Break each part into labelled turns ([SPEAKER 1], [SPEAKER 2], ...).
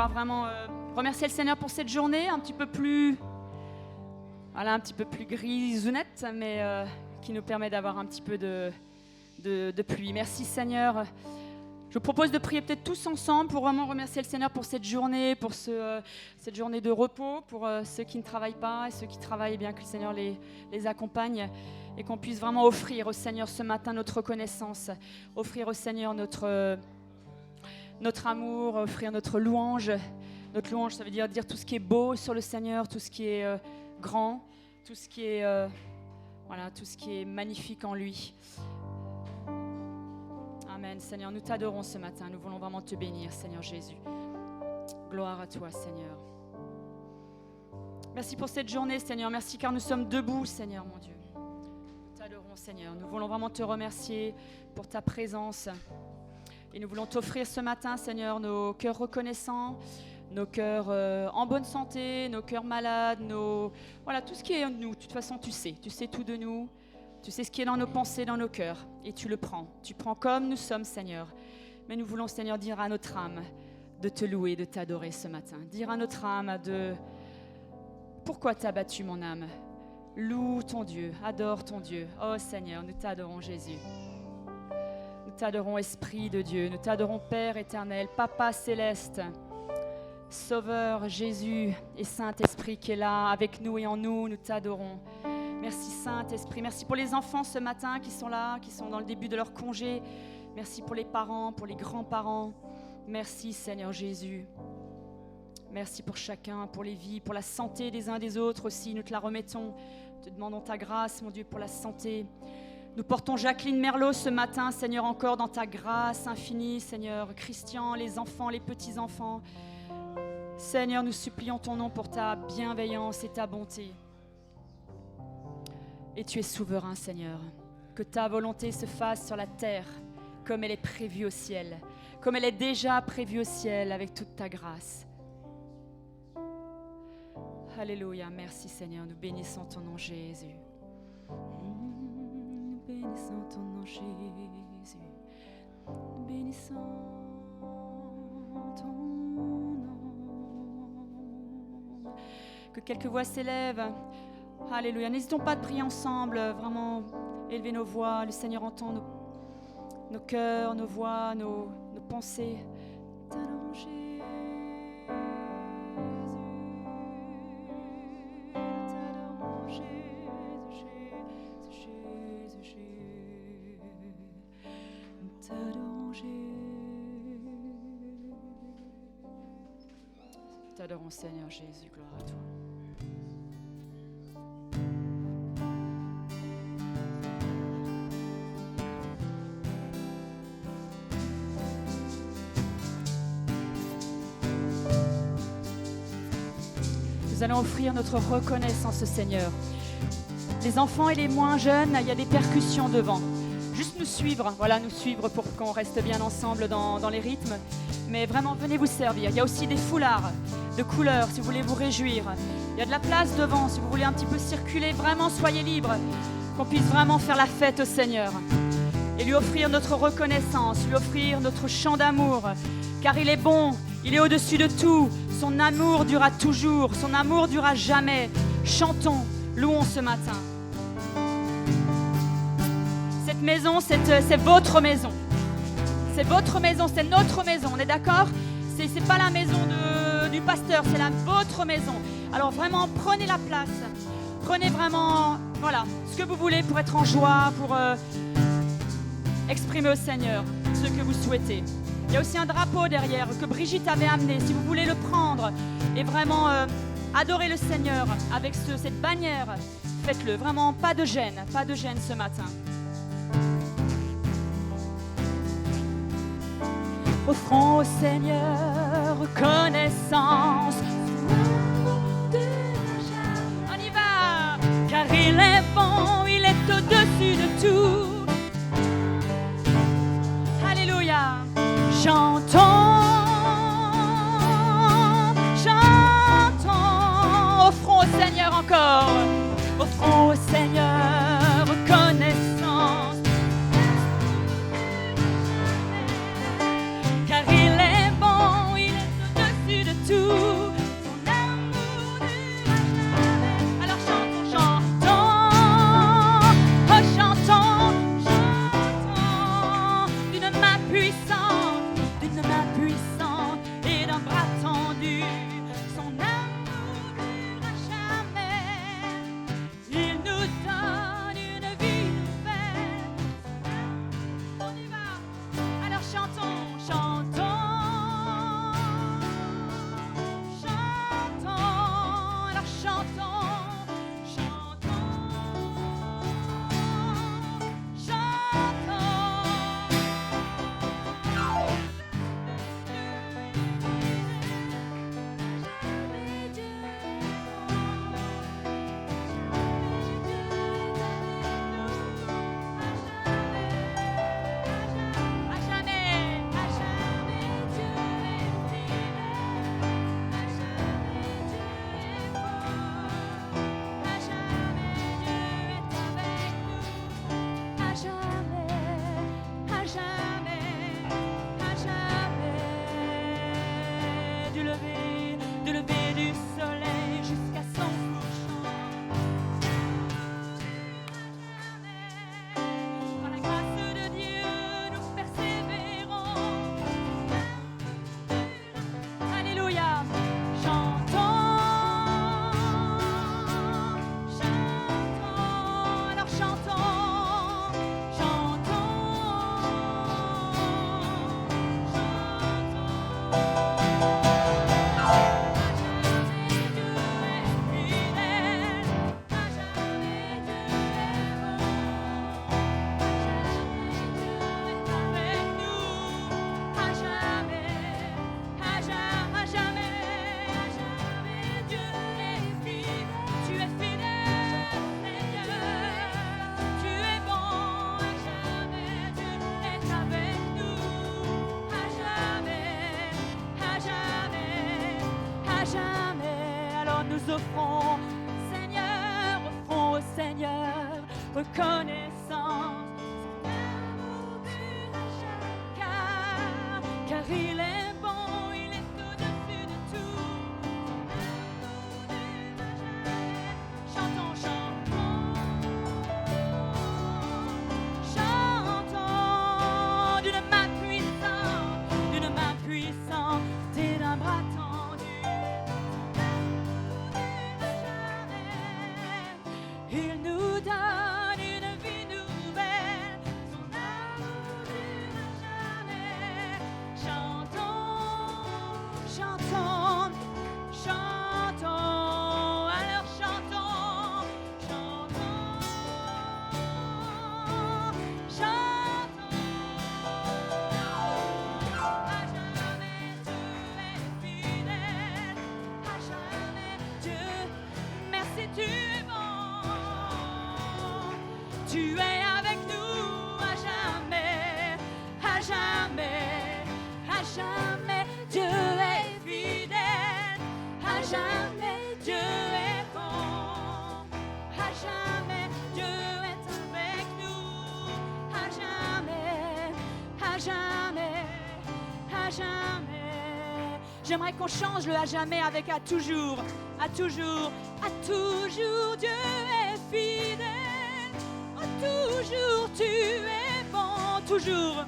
[SPEAKER 1] pouvoir vraiment remercier le Seigneur pour cette journée un petit peu plus, un petit peu plus grisounette, mais qui nous permet d'avoir un petit peu de pluie. Merci Seigneur. Je vous propose de prier peut-être tous ensemble pour vraiment remercier le Seigneur pour cette journée, pour cette journée de repos, pour ceux qui ne travaillent pas et ceux qui travaillent, bien que le Seigneur les accompagne et qu'on puisse vraiment offrir au Seigneur ce matin notre reconnaissance, offrir au Seigneur notre amour, offrir notre louange. Notre louange, ça veut dire tout ce qui est beau sur le Seigneur, tout ce qui est grand, tout ce qui est, tout ce qui est magnifique en lui. Amen. Seigneur, nous t'adorons ce matin. Nous voulons vraiment te bénir, Seigneur Jésus. Gloire à toi, Seigneur. Merci pour cette journée, Seigneur. Merci car nous sommes debout, Seigneur, mon Dieu. Nous t'adorons, Seigneur. Nous voulons vraiment te remercier pour ta présence. Et nous voulons t'offrir ce matin, Seigneur, nos cœurs reconnaissants, nos cœurs en bonne santé, nos cœurs malades, tout ce qui est en nous. De toute façon, tu sais tout de nous. Tu sais ce qui est dans nos pensées, dans nos cœurs, et tu le prends. Tu prends comme nous sommes, Seigneur. Mais nous voulons, Seigneur, dire à notre âme de te louer, de t'adorer ce matin. Dire à notre âme pourquoi t'as battu mon âme. Loue ton Dieu, adore ton Dieu. Oh Seigneur, nous t'adorons Jésus. Nous t'adorons Esprit de Dieu. Nous t'adorons Père éternel, Papa céleste, Sauveur Jésus et Saint-Esprit qui est là avec nous et en nous. Nous t'adorons. Merci Saint-Esprit, merci pour les enfants ce matin qui sont là, qui sont dans le début de leur congé. Merci pour les parents, pour les grands-parents. Merci Seigneur Jésus. Merci pour chacun, pour les vies, pour la santé des uns des autres aussi. Nous te la remettons. Te demandons ta grâce, mon Dieu, pour la santé. Nous portons Jacqueline Merlot ce matin, Seigneur, encore dans ta grâce infinie, Seigneur. Christian, les enfants, les petits-enfants. Seigneur, nous supplions ton nom pour ta bienveillance et ta bonté. Et tu es souverain, Seigneur. Que ta volonté se fasse sur la terre comme elle est prévue au ciel, comme elle est déjà prévue au ciel avec toute ta grâce. Alléluia, merci Seigneur. Nous bénissons ton nom, Jésus. Nous bénissons ton nom, Jésus. Nous bénissons ton nom. Que quelques voix s'élèvent. Alléluia. N'hésitons pas à prier ensemble, vraiment élever nos voix. Le Seigneur entend nos cœurs, nos voix, nos pensées. T'adorons Jésus. T'adorons Jésus, Jésus, Jésus. T'adorons Jésus. T'adorons Seigneur Jésus, gloire à toi. Nous allons offrir notre reconnaissance au Seigneur. Les enfants et les moins jeunes, il y a des percussions devant. Juste nous suivre pour qu'on reste bien ensemble dans les rythmes. Mais vraiment, venez vous servir. Il y a aussi des foulards de couleurs si vous voulez vous réjouir. Il y a de la place devant si vous voulez un petit peu circuler. Vraiment, soyez libres. Qu'on puisse vraiment faire la fête au Seigneur. Et lui offrir notre reconnaissance, lui offrir notre chant d'amour. Car il est bon, il est au-dessus de tout. Son amour durera toujours, son amour durera jamais. Chantons, louons ce matin. Cette maison, c'est votre maison. C'est votre maison, c'est notre maison, on est d'accord ? C'est pas la maison du pasteur, c'est votre maison. Alors vraiment, prenez la place. Prenez vraiment, ce que vous voulez pour être en joie, pour exprimer au Seigneur ce que vous souhaitez. Il y a aussi un drapeau derrière que Brigitte avait amené. Si vous voulez le prendre et vraiment adorer le Seigneur avec cette bannière, faites-le. Vraiment, pas de gêne ce matin. Offrons au Seigneur reconnaissance. On y va, car il est bon, il est au-dessus de tout. Alléluia. Chantons, offrons au Seigneur encore, offrons au Seigneur reconnaissance, car il est bon, il est au-dessus de nous offrons, Seigneur, offrons au Seigneur reconnaissance. Car il est bon, il est au-dessus de tout. Chantons, chantons, chantons d'une main puissante et d'un bras tendu. Il nous donne une vie nouvelle, son amour dure jamais. Chantons, chantons, chantons, alors chantons, chantons, chantons. À jamais Dieu est fidèle, à jamais Dieu, merci tu es bon. Tu es avec nous à jamais, à jamais, à jamais. Dieu est fidèle, à jamais Dieu est bon, à jamais Dieu est avec nous, à jamais, à jamais, à jamais. J'aimerais qu'on change le à jamais avec à toujours, à toujours, à toujours. Dieu est fidèle. Toujours tu es bon, toujours,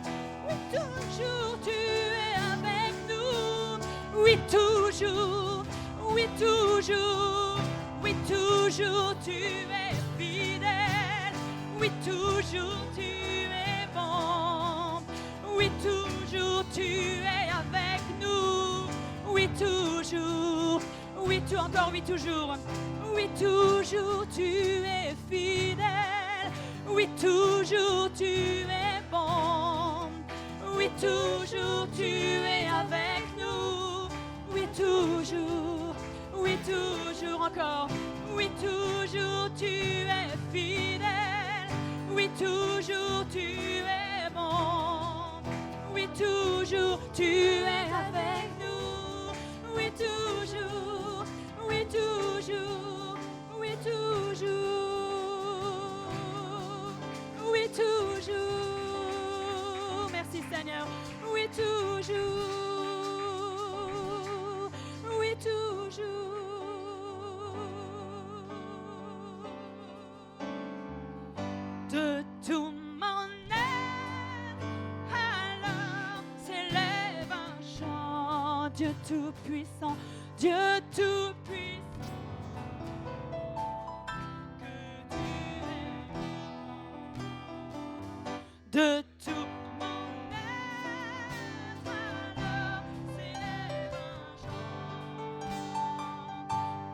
[SPEAKER 1] oui toujours tu es avec nous, oui toujours, oui toujours, oui toujours tu es fidèle, oui toujours tu es bon, oui toujours tu es avec nous, oui toujours, oui tout encore, oui toujours tu es fidèle. Oui, toujours tu es bon. Oui, toujours tu es avec nous. Oui, toujours encore. Oui, toujours tu es fidèle. Oui, toujours tu es bon. Oui, toujours tu es avec nous. Oui, toujours, oui, toujours, oui, toujours. Oui, toujours. Merci Seigneur. Oui, toujours. Oui, toujours. De tout mon être, alors s'élève un chant. Dieu tout-puissant, Dieu tout-puissant. De tout mon être, alors s'élève un chant.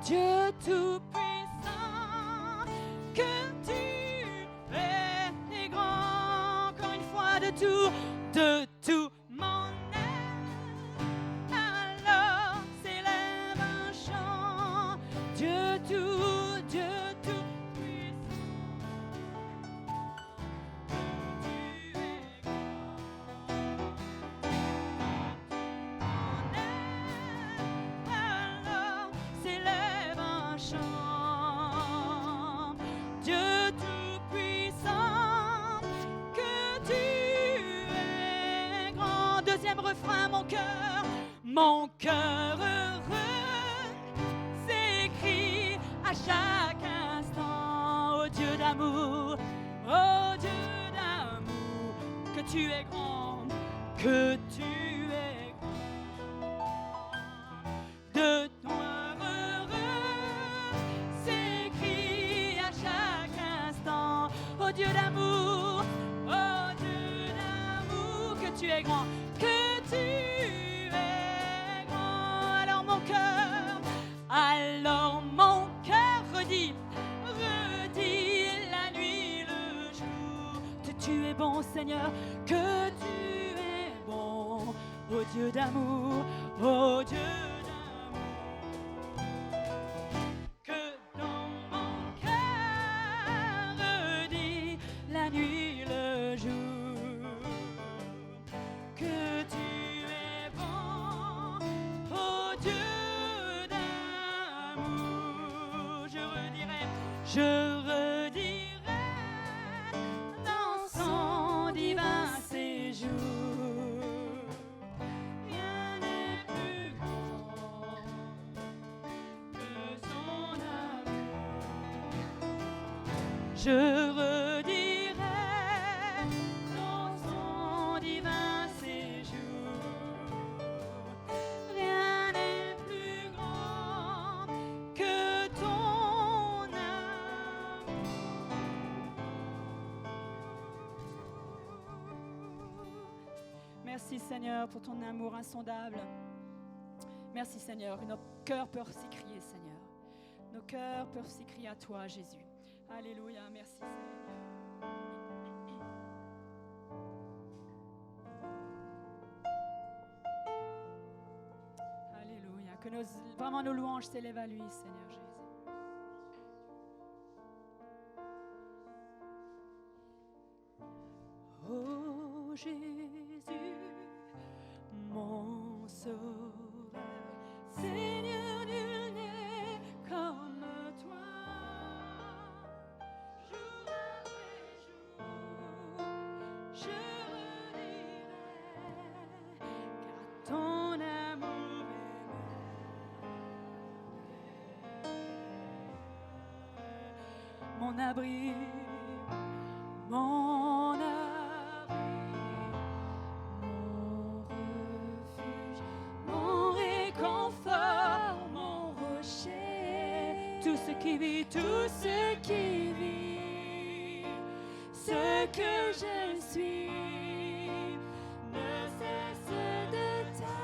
[SPEAKER 1] Dieu tout-puissant, que tu es grand. Encore une fois, de tout mon être, alors s'élève un chant. Dieu tout-puissant. Refrain, mon cœur heureux s'écrie à chaque instant. Oh Dieu d'amour, que tu es grand, que tu es grand. De toi heureux s'écrie à chaque instant. Oh Dieu d'amour, que tu es grand. Que tu es grand, alors mon cœur redit la nuit, le jour, que tu es bon Seigneur, que tu es bon, ô Dieu d'amour, ô Dieu d'amour, que dans mon cœur redit la nuit, le jour. Que tu es bon, ô Dieu d'amour. Je redirai dans son divin séjour. Rien n'est plus grand que ton amour. Merci Seigneur pour ton amour insondable. Merci Seigneur. Nos cœurs peuvent s'écrier Seigneur. Nos cœurs peuvent s'écrier à toi Jésus. Alléluia. Merci Seigneur. Alléluia. Que vraiment nos louanges s'élèvent à lui Seigneur Jésus. Oh Jésus, mon sauveur, Seigneur, nul n'est comme toi. Jour après jour, je redirai, car ton amour est mon abri, mon abri. Tout ce qui vit, ce que je suis, ne cesse de t'adorer.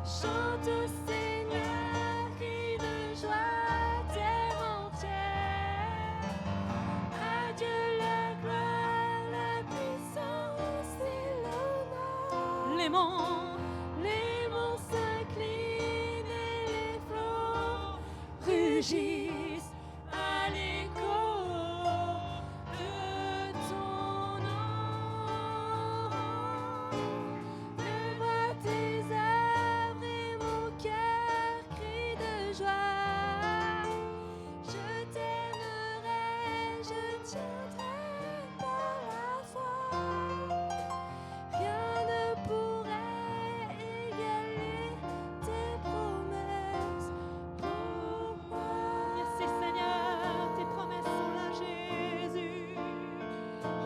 [SPEAKER 1] Chante au Seigneur, crie de joie, terre entière. À Dieu la gloire, la puissance et l'honneur. Les monts rugissent à l'écho de ton nom. Devant tes œuvres et mon cœur crie de joie. Je t'aimerai, je tiendrai par la foi. Rien ne pourrait égaler tes promesses.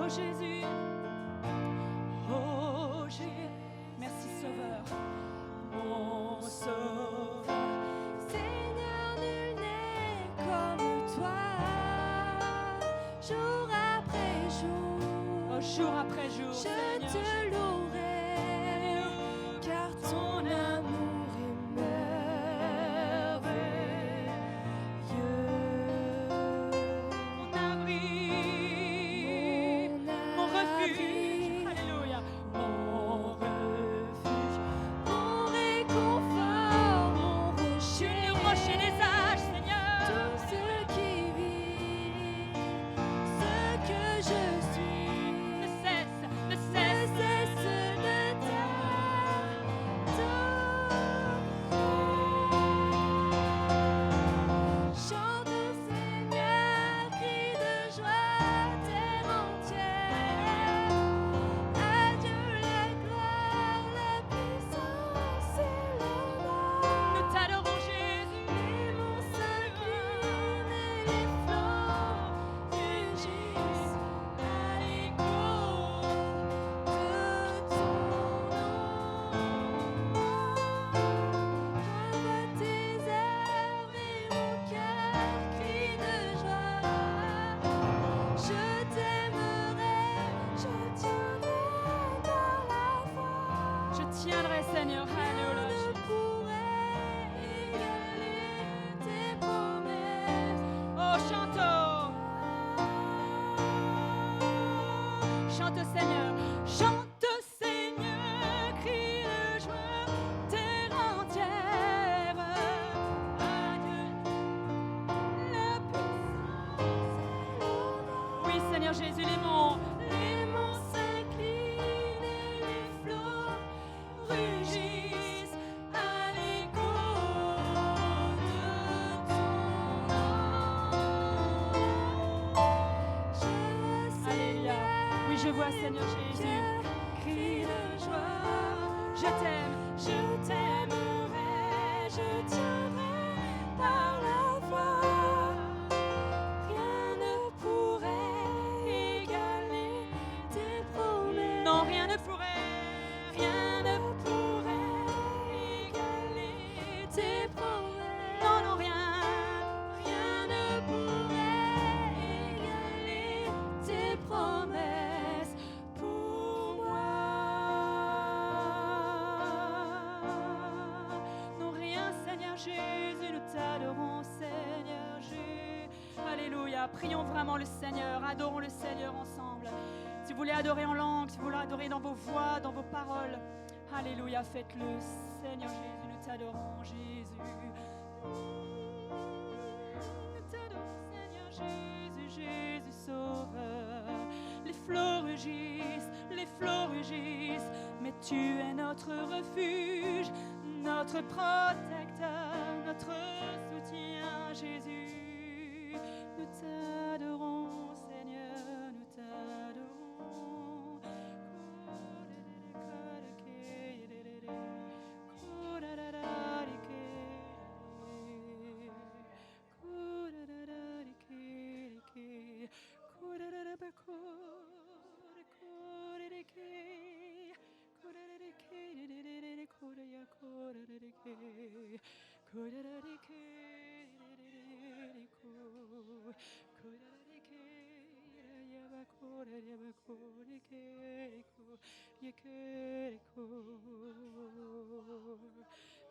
[SPEAKER 1] Jésus, oh Jésus, merci Sauveur, mon Sauveur, Seigneur, nul n'est comme toi, jour après jour, oh, jour après jour, je Seigneur, te louerai, car ton amour est merveilleux. Mon abri, alléluia, mon refuge, mon réconfort, mon rocher, le rocher des âges, Seigneur. Tout ce qui vit, ce que je suis, ne cesse de chante au Seigneur, crie de joie, terre entière. Adieu la gloire, la puissance et l'honneur. Nous t'adorons Jésus. Les monts s'inclinent et les flots rugissent à l'écho de ton nom. Devant tes œuvres et mon cœur crie de joie. Je t'aimerai, je tiendrai par la foi. Je tiendrai, Seigneur, alléluia. Rien ne pourrait égaler tes promesses. Oh, chantons. Chante au Seigneur. Chante au Seigneur, crie de joie, terre entière. Adieu la puissance et l'honneur. Oui, Seigneur Jésus, les monts s'inclinent et les flots rugissent à l'écho de ton nom. Alléluia. Oui, je vois, Seigneur Jésus, crie de joie. Je t'aime, je t'aimerai, je Alléluia. Prions vraiment le Seigneur. Adorons le Seigneur ensemble. Si vous voulez adorer en langue, si vous voulez adorer dans vos voix, dans vos paroles, alléluia, faites-le. Seigneur Jésus, nous t'adorons, Jésus. Nous t'adorons, Seigneur Jésus, Jésus Sauveur. Les flots rugissent, mais tu es notre refuge, notre protecteur, notre soutien, Jésus. Nous t'adorons, Seigneur, nous t'adorons.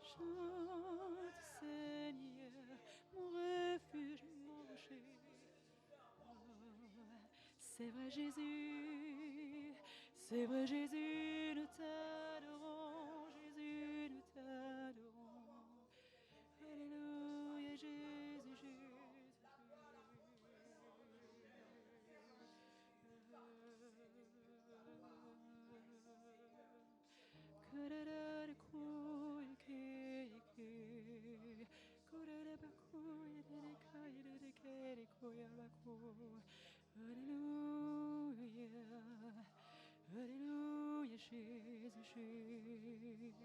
[SPEAKER 1] Chante, Seigneur, mon refuge, mon rocher. C'est vrai Jésus, nous t'adorons, Jésus, nous t'adorons. Alléluia, Jésus, Jésus. Alléluia, Jésus, Jésus.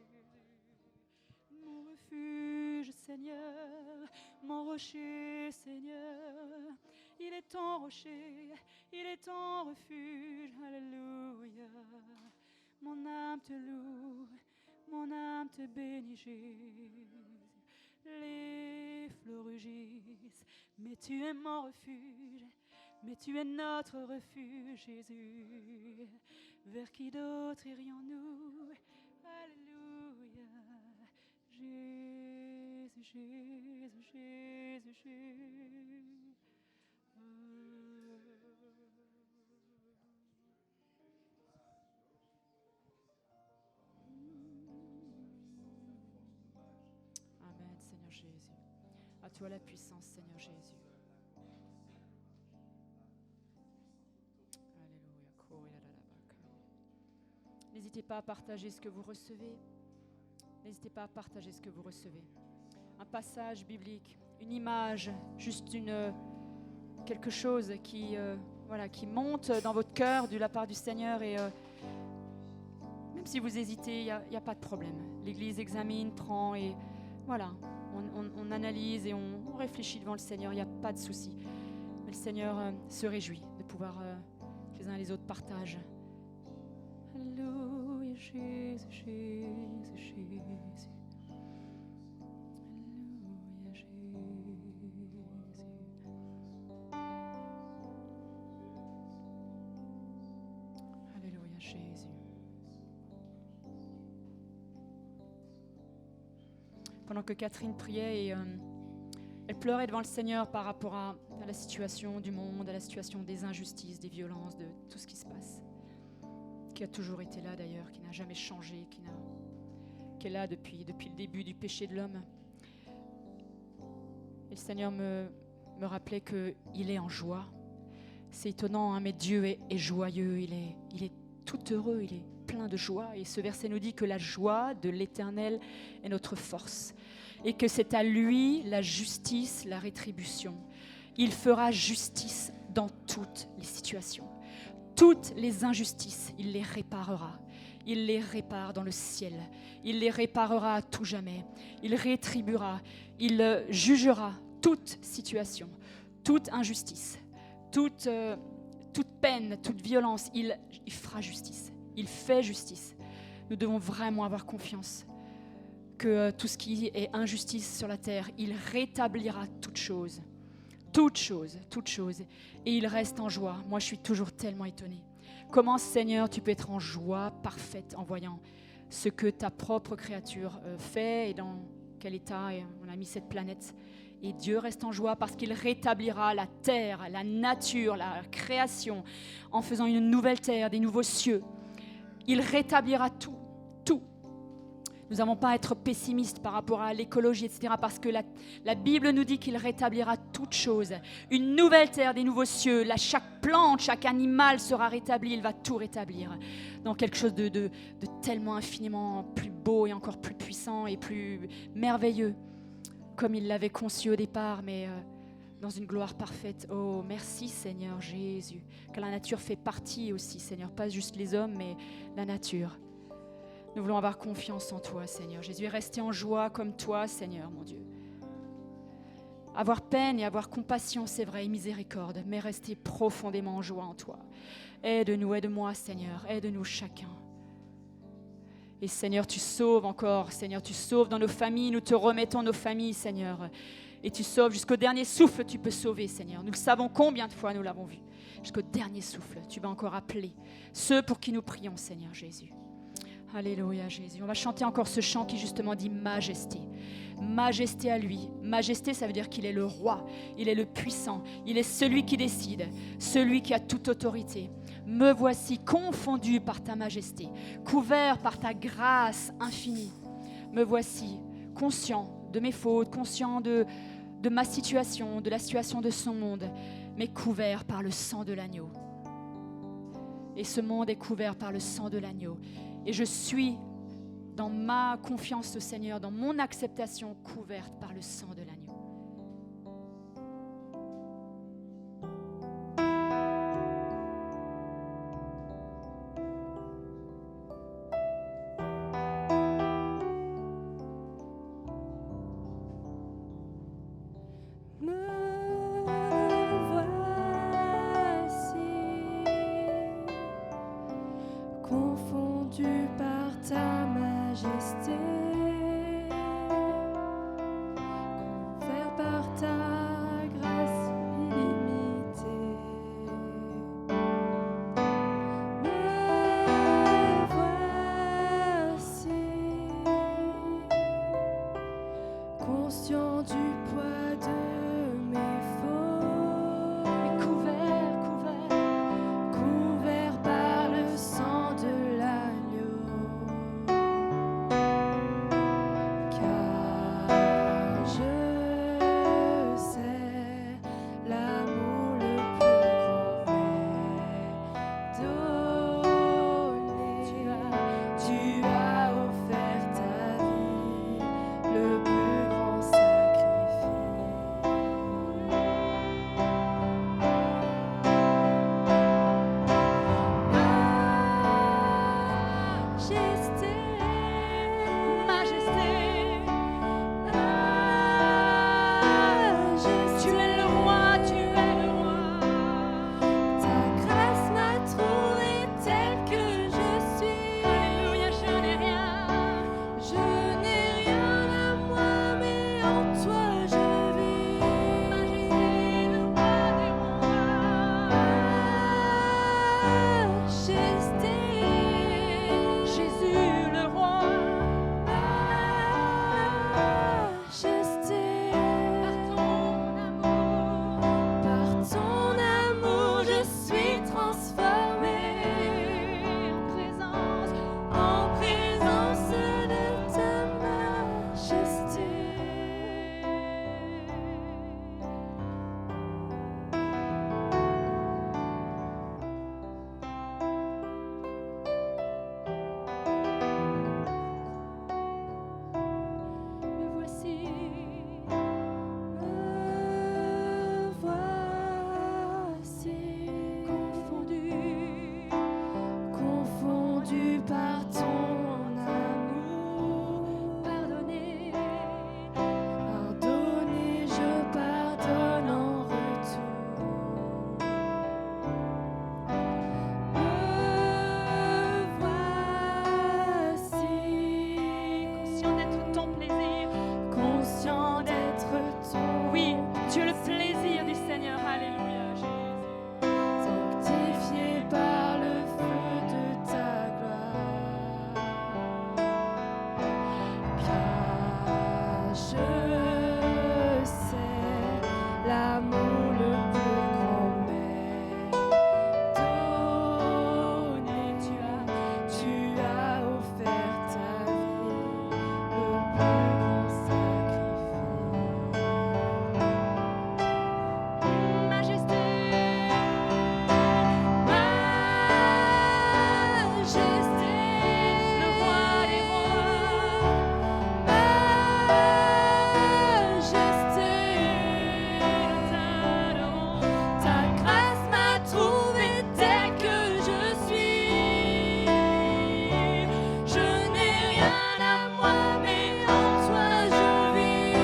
[SPEAKER 1] Mon refuge, Seigneur, mon rocher, Seigneur, il est ton rocher, il est ton refuge, alléluia. Mon âme te loue, mon âme te bénit, Jésus. Les flots rugissent, mais tu es mon refuge, mais tu es notre refuge, Jésus. Vers qui d'autre irions-nous? Alléluia. Jésus, Jésus, Jésus, Jésus. Amen, Seigneur Jésus. À toi la puissance, Seigneur Jésus. Alléluia. N'hésitez pas à partager ce que vous recevez. N'hésitez pas à partager ce que vous recevez. Un passage biblique, une image, juste quelque chose qui monte dans votre cœur de la part du Seigneur. Et même si vous hésitez, il n'y a pas de problème. L'Église examine, prend et voilà, on analyse et on réfléchit devant le Seigneur. Il n'y a pas de souci. Mais le Seigneur se réjouit de pouvoir que les uns et les autres partagent. Alléluia, Jésus, Jésus, Jésus. Alléluia, Jésus. Alléluia, Jésus. Pendant que Catherine priait et elle pleurait devant le Seigneur par rapport à la situation du monde, à la situation des injustices, des violences, de tout ce qui se passe. Qui a toujours été là d'ailleurs, qui n'a jamais changé, qui est là depuis le début du péché de l'homme. Et le Seigneur me rappelait qu'il est en joie. C'est étonnant, hein, mais Dieu est joyeux, il est tout heureux, il est plein de joie. Et ce verset nous dit que la joie de l'Éternel est notre force. Et que c'est à lui la justice, la rétribution. Il fera justice dans toutes les situations. Toutes les injustices, il les réparera. Il les répare dans le ciel. Il les réparera à tout jamais. Il rétribuera. Il jugera toute situation, toute injustice, toute peine, toute violence. Il fera justice. Il fait justice. Nous devons vraiment avoir confiance que tout ce qui est injustice sur la terre, il rétablira toute chose. Toute chose. Et il reste en joie. Moi, je suis toujours tellement étonnée. Comment, Seigneur, tu peux être en joie parfaite en voyant ce que ta propre créature fait et dans quel état on a mis cette planète. Et Dieu reste en joie parce qu'il rétablira la terre, la nature, la création, en faisant une nouvelle terre, des nouveaux cieux. Il rétablira tout, tout. Nous n'avons pas à être pessimistes par rapport à l'écologie, etc. Parce que la Bible nous dit qu'il rétablira toutes choses. Une nouvelle terre, des nouveaux cieux. Là, chaque plante, chaque animal sera rétabli. Il va tout rétablir dans quelque chose de tellement infiniment plus beau et encore plus puissant et plus merveilleux, comme il l'avait conçu au départ, mais dans une gloire parfaite. Oh, merci Seigneur Jésus, que la nature fait partie aussi, Seigneur, pas juste les hommes, mais la nature. Nous voulons avoir confiance en toi, Seigneur Jésus, et rester en joie comme toi, Seigneur, mon Dieu. Avoir peine et avoir compassion, c'est vrai, et miséricorde, mais rester profondément en joie en toi. Aide-nous, aide-moi, Seigneur, aide-nous chacun. Et Seigneur, tu sauves encore, Seigneur, tu sauves dans nos familles, nous te remettons nos familles, Seigneur. Et tu sauves jusqu'au dernier souffle, tu peux sauver, Seigneur. Nous le savons combien de fois nous l'avons vu. Jusqu'au dernier souffle, tu vas encore appeler ceux pour qui nous prions, Seigneur Jésus. Alléluia Jésus. On va chanter encore ce chant qui justement dit majesté. Majesté à lui. Majesté, ça veut dire qu'il est le roi, il est le puissant, il est celui qui décide, celui qui a toute autorité. Me voici confondu par ta majesté, couvert par ta grâce infinie. Me voici conscient de mes fautes, conscient de ma situation, de la situation de son monde, mais couvert par le sang de l'agneau. Et ce monde est couvert par le sang de l'agneau. Et je suis dans ma confiance au Seigneur, dans mon acceptation couverte par le sang de l'agneau.
[SPEAKER 2] Confondu par ta majesté, l'amour le plus grand m'ait donné. Tu as offert ta vie, le plus grand sacrifice.
[SPEAKER 1] Majesté,
[SPEAKER 2] Majesté,
[SPEAKER 1] le roi des rois.
[SPEAKER 2] Majesté, ta grâce m'a trouvé tel que je suis. Je n'ai rien à moi, mais en toi je vis.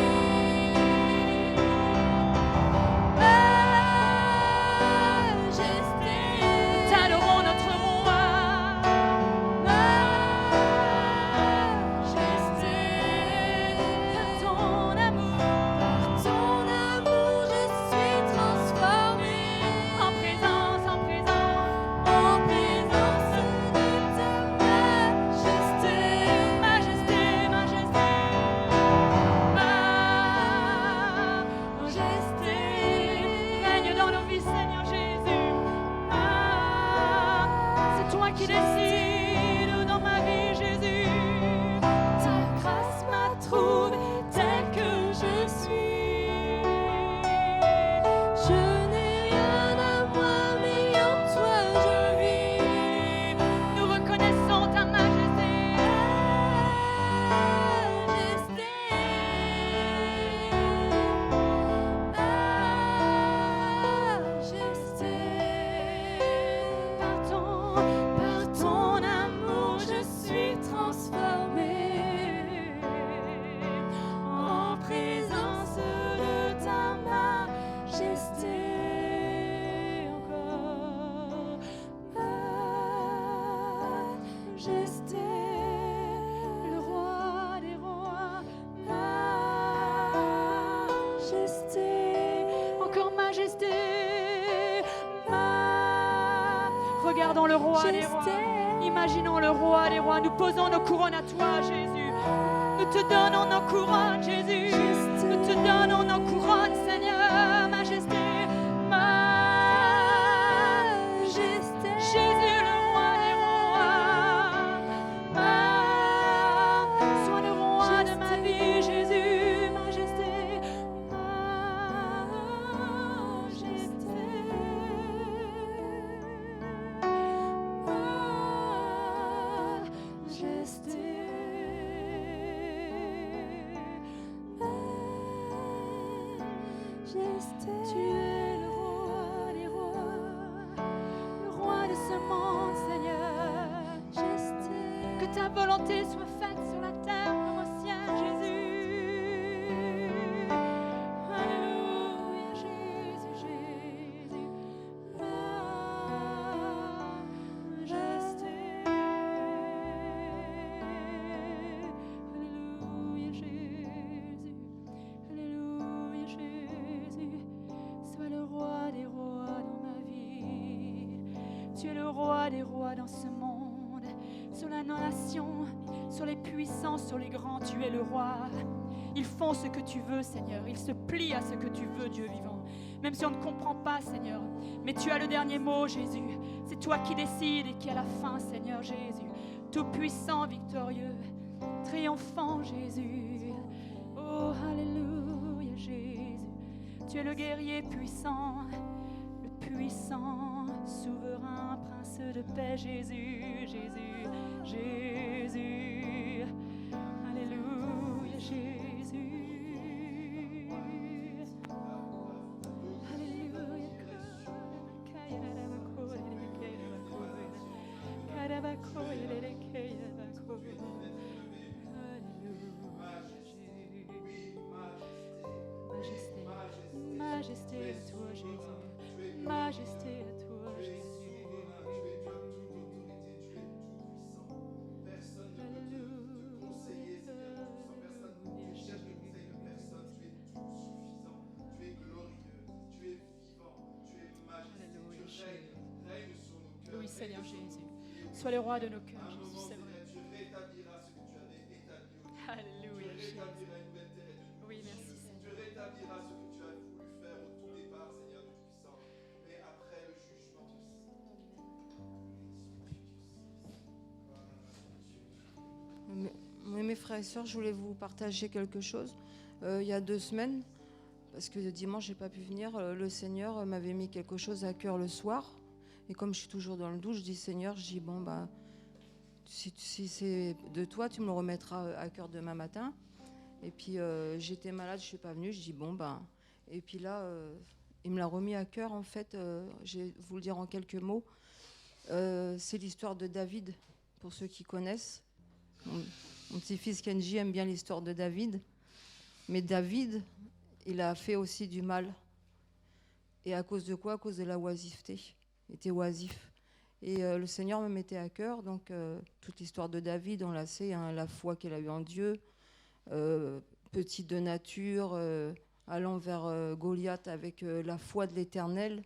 [SPEAKER 2] Majesté,
[SPEAKER 1] T'adorons notre roi.
[SPEAKER 2] Majesté,
[SPEAKER 1] Par ton amour,
[SPEAKER 2] ton amour je suis transformée.
[SPEAKER 1] en présence,
[SPEAKER 2] En présence de ta majesté.
[SPEAKER 1] majesté, majesté.
[SPEAKER 2] Majesté,
[SPEAKER 1] Règne dans nos vies, Seigneur Jésus. C'est toi qui décides dans ma vie, Jésus.
[SPEAKER 2] ta grâce m'a trouvé tel que je suis. Je n'ai rien à moi, mais en toi je vis.
[SPEAKER 1] Nous reconnaissons ta majesté.
[SPEAKER 2] Majesté, majesté, par ton amour je suis transformée. En présence de ta majesté encore. Majesté, le roi des rois. Majesté,
[SPEAKER 1] Encore majesté. Regardons le roi des rois. Imaginons le roi des rois. Nous posons nos couronnes à toi, Jésus. Nous te donnons nos couronnes, Jésus. Nous te donnons nos couronnes, Seigneur. Majesté.
[SPEAKER 2] Majesté,
[SPEAKER 1] Jésus, le roi des rois. Sois le roi de ma vie, Jésus. Majesté.
[SPEAKER 2] Majesté,
[SPEAKER 1] Tu es le roi des rois, le roi de ce monde, Seigneur.
[SPEAKER 2] majesté,
[SPEAKER 1] Que ta volonté soit faite sur la terre comme au ciel, Jésus. Alléluia, Jésus, Jésus. Majesté. Alléluia, Jésus. Alléluia, Jésus. Sois le roi des rois dans ma vie. Tu es le roi des rois dans ce monde, sur la nation, sur les puissants, sur les grands. Tu es le roi. Ils font ce que tu veux, Seigneur. Ils se plient à ce que tu veux, Dieu vivant. Même si on ne comprend pas, Seigneur. Mais tu as le dernier mot, Jésus. C'est toi qui décides et qui as la fin, Seigneur Jésus. Tout puissant, victorieux, triomphant, Jésus. Oh, alléluia, Jésus. Tu es le guerrier puissant, le puissant, souverain, prince de paix, Jésus, Jésus, Jésus. Alléluia, Jésus. Alléluia. Majesté, majesté à toi, Jésus. Majesté à toi, Jésus. Oui, Seigneur Jésus. Sois le roi de nos cœurs, Jésus, c'est vrai. Alléluia, Jésus. Oui, merci, Seigneur.
[SPEAKER 3] frères et sœurs, je voulais vous partager quelque chose. Il y a 2 semaines, parce que dimanche, j'ai pas pu venir, le Seigneur m'avait mis quelque chose à cœur le soir. Et comme je suis toujours dans le doute, je dis Seigneur, je dis bon, si c'est de toi, tu me le remettras à cœur demain matin. Et puis j'étais malade, je suis pas venue, je dis bon, et puis là, il me l'a remis à cœur en fait, je vais vous le dire en quelques mots. C'est l'histoire de David, pour ceux qui connaissent. Mon petit-fils Kenji aime bien l'histoire de David. Mais David, il a fait aussi du mal. Et à cause de quoi? À cause de la oisiveté. Il était oisif. Et le Seigneur me mettait à cœur. Donc, toute l'histoire de David, on la sait, hein, la foi qu'il a eue en Dieu. Petit de nature, allant vers Goliath avec la foi de l'Éternel.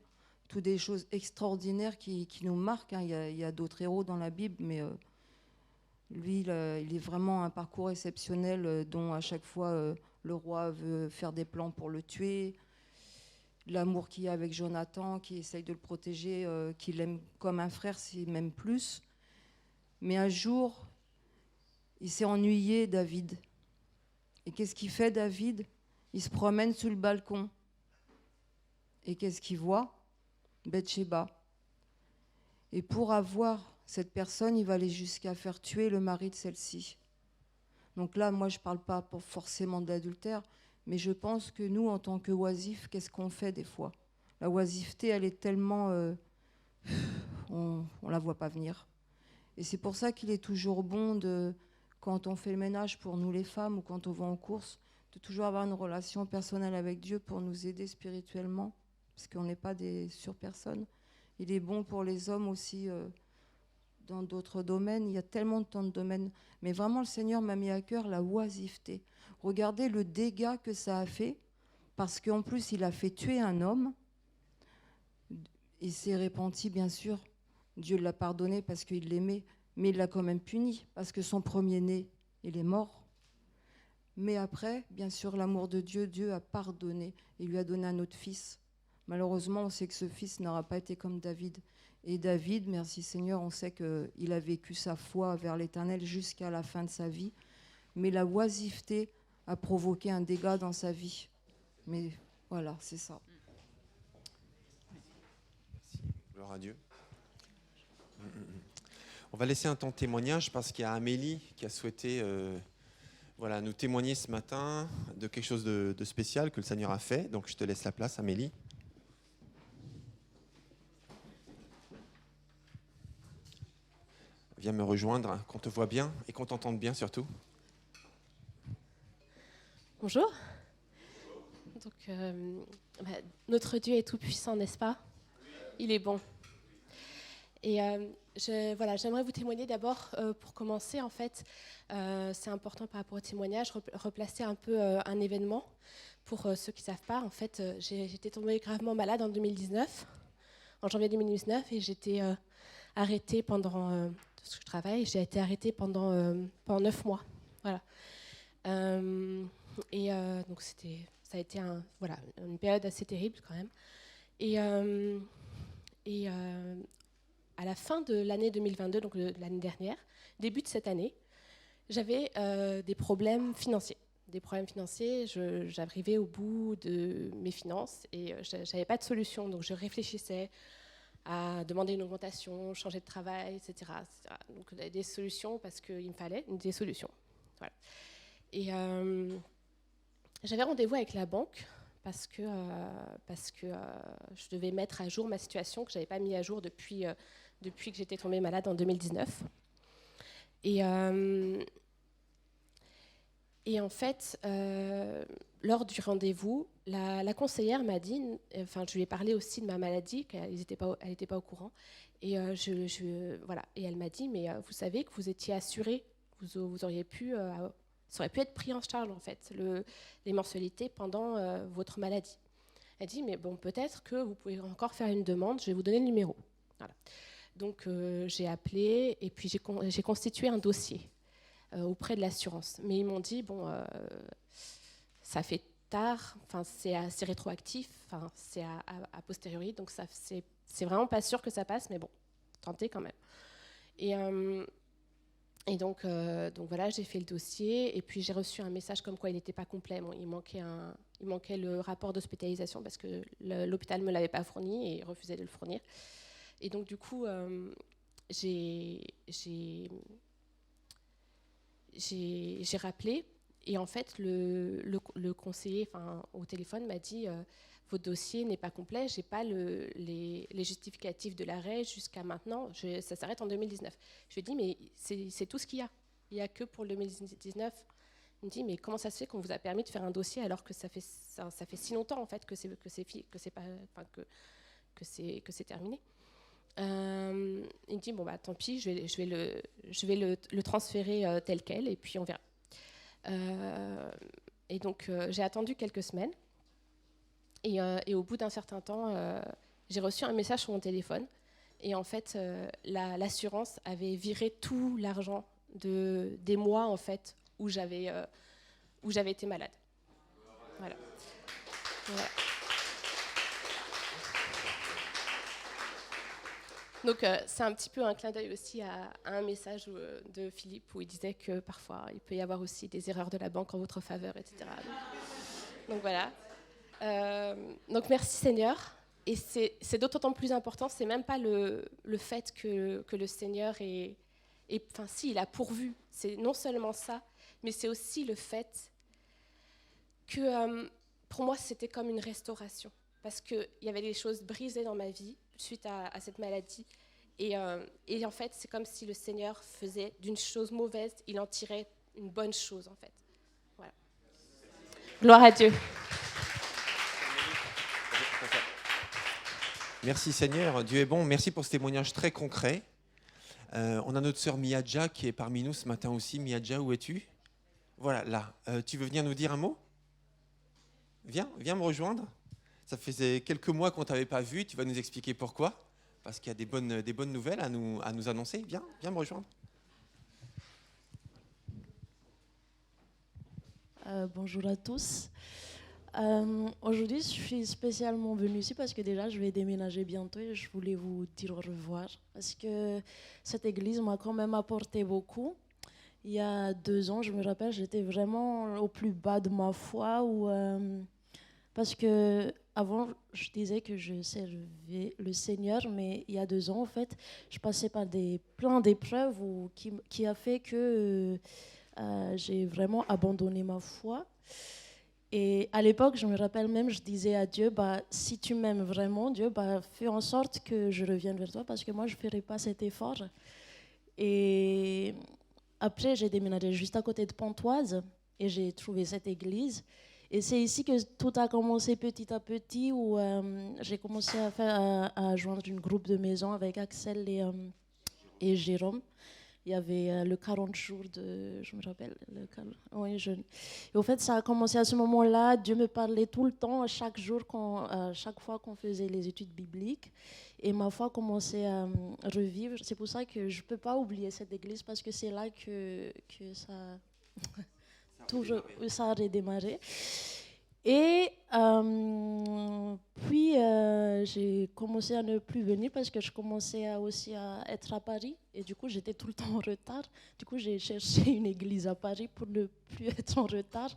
[SPEAKER 3] Toutes des choses extraordinaires qui nous marquent. Hein. Il y a d'autres héros dans la Bible, mais lui, il est vraiment un parcours exceptionnel dont à chaque fois le roi veut faire des plans pour le tuer. L'amour qu'il y a avec Jonathan, qui essaye de le protéger, qu'il aime comme un frère, s'il m'aime plus. Mais un jour, il s'est ennuyé, David. Et qu'est-ce qu'il fait, David? Il se promène sous le balcon. Et qu'est-ce qu'il voit? Bathsheba. Et pour avoir cette personne, il va aller jusqu'à faire tuer le mari de celle-ci. Donc là, moi, je ne parle pas forcément d'adultère, mais je pense que nous, en tant qu'oisifs, qu'est-ce qu'on fait des fois? La oisiveté, elle est tellement... on ne la voit pas venir. Et c'est pour ça qu'il est toujours bon, quand on fait le ménage pour nous les femmes ou quand on va en course, de toujours avoir une relation personnelle avec Dieu pour nous aider spirituellement, parce qu'on n'est pas des surpersones. Il est bon pour les hommes aussi dans d'autres domaines. Il y a tellement de tant de domaines. Mais vraiment, le Seigneur m'a mis à cœur la oisiveté. Regardez le dégât que ça a fait, parce qu'en plus, il a fait tuer un homme. Il s'est repenti, bien sûr. Dieu l'a pardonné parce qu'il l'aimait, mais il l'a quand même puni, parce que son premier-né, il est mort. Mais après, bien sûr, l'amour de Dieu, Dieu a pardonné et lui a donné un autre fils. Malheureusement, on sait que ce fils n'aura pas été comme David. Et David, merci Seigneur, on sait qu'il a vécu sa foi vers l'Éternel jusqu'à la fin de sa vie. Mais la oisiveté a provoqué un dégât dans sa vie. Mais voilà, c'est ça.
[SPEAKER 4] Merci. Gloire à Dieu. On va laisser un temps de témoignage parce qu'il y a Amélie qui a souhaité nous témoigner ce matin de quelque chose de spécial que le Seigneur a fait. Donc je te laisse la place, Amélie. Viens me rejoindre, qu'on te voit bien et qu'on t'entende bien surtout.
[SPEAKER 5] Bonjour. Donc, notre Dieu est tout-puissant, n'est-ce pas? Il est bon. Et j'aimerais vous témoigner d'abord, pour commencer, en fait, c'est important par rapport au témoignage, replacer un peu un événement. Pour ceux qui ne savent pas, en fait, j'étais tombée gravement malade en 2019, en janvier 2019, et j'étais arrêtée pendant... parce que je travaille, j'ai été arrêtée pendant 9 mois. Voilà. Donc ça a été une période assez terrible quand même. Et à la fin de l'année 2022, donc de l'année dernière, début de cette année, j'avais des problèmes financiers. J'arrivais au bout de mes finances et je n'avais pas de solution. Donc je réfléchissais à demander une augmentation, changer de travail, etc. Donc des solutions parce qu'il me fallait des solutions. Voilà. Et j'avais rendez-vous avec la banque parce que je devais mettre à jour ma situation que je n'avais pas mis à jour depuis que j'étais tombée malade en 2019. Et en fait, lors du rendez-vous, la conseillère m'a dit, je lui ai parlé aussi de ma maladie, qu'elle n'était pas au courant, et et elle m'a dit, mais vous savez que vous étiez assurée, vous auriez pu, ça aurait pu être pris en charge en fait, les mensualités pendant votre maladie. Elle dit, mais bon, peut-être que vous pouvez encore faire une demande, je vais vous donner le numéro. Voilà. Donc j'ai appelé et puis j'ai constitué un dossier auprès de l'assurance. Mais ils m'ont dit, ça fait tard, c'est assez rétroactif, c'est a posteriori, donc c'est vraiment pas sûr que ça passe, mais bon, tentez quand même. Et Et donc voilà, j'ai fait le dossier et puis j'ai reçu un message comme quoi il n'était pas complet. Bon, il manquait le rapport d'hospitalisation parce que l'hôpital ne me l'avait pas fourni et il refusait de le fournir. Et donc du coup, j'ai rappelé et en fait le conseiller au téléphone m'a dit votre dossier n'est pas complet, j'ai pas les justificatifs de l'arrêt jusqu'à maintenant, ça s'arrête en 2019. Je lui ai dit mais c'est tout ce qu'il y a. Il n'y a que pour le 2019. Il me dit mais comment ça se fait qu'on vous a permis de faire un dossier alors que ça fait si longtemps en fait que c'est terminé. Il me dit bon bah tant pis, je vais le transférer tel quel et puis on verra. Et donc j'ai attendu quelques semaines et au bout d'un certain temps j'ai reçu un message sur mon téléphone et en fait l'assurance avait viré tout l'argent des mois en fait où j'avais été malade. Voilà. Donc c'est un petit peu un clin d'œil aussi à un message de Philippe où il disait que parfois il peut y avoir aussi des erreurs de la banque en votre faveur, etc. Donc voilà. Donc merci Seigneur. Et c'est d'autant plus important, c'est même pas le fait que le Seigneur il a pourvu. C'est non seulement ça, mais c'est aussi le fait que pour moi c'était comme une restauration. Parce qu'il y avait des choses brisées dans ma vie suite à cette maladie. Et en fait, c'est comme si le Seigneur faisait d'une chose mauvaise, il en tirait une bonne chose, en fait. Voilà. Gloire à Dieu.
[SPEAKER 4] Merci Seigneur, Dieu est bon. Merci pour ce témoignage très concret. On a notre sœur Miadja qui est parmi nous ce matin aussi. Miadja, où es-tu ? Voilà, là. Tu veux venir nous dire un mot ? Viens me rejoindre. Ça faisait quelques mois qu'on ne t'avait pas vu, tu vas nous expliquer pourquoi, parce qu'il y a des bonnes nouvelles à nous annoncer. Viens me rejoindre.
[SPEAKER 6] Bonjour à tous. Aujourd'hui, je suis spécialement venue ici parce que déjà, je vais déménager bientôt et je voulais vous dire au revoir. Parce que cette église m'a quand même apporté beaucoup. Il y a 2 ans, je me rappelle, j'étais vraiment au plus bas de ma foi parce que avant, je disais que je servais le Seigneur, mais il y a 2 ans, en fait, je passais par plein d'épreuves qui a fait que j'ai vraiment abandonné ma foi. Et à l'époque, je me rappelle même, je disais à Dieu, si tu m'aimes vraiment, Dieu, fais en sorte que je revienne vers toi, parce que moi, je ne ferai pas cet effort. Et après, j'ai déménagé juste à côté de Pontoise, et j'ai trouvé cette église. Et c'est ici que tout a commencé petit à petit, où j'ai commencé à joindre un groupe de maison avec Axel et Jérôme. Il y avait le 40 jours je me rappelle, Et au fait, ça a commencé à ce moment-là. Dieu me parlait tout le temps, chaque jour, chaque fois qu'on faisait les études bibliques. Et ma foi commençait à revivre. C'est pour ça que je ne peux pas oublier cette église, parce que c'est là que ça a redémarré. Et puis, j'ai commencé à ne plus venir parce que je commençais aussi à être à Paris. Et du coup, j'étais tout le temps en retard. Du coup, j'ai cherché une église à Paris pour ne plus être en retard.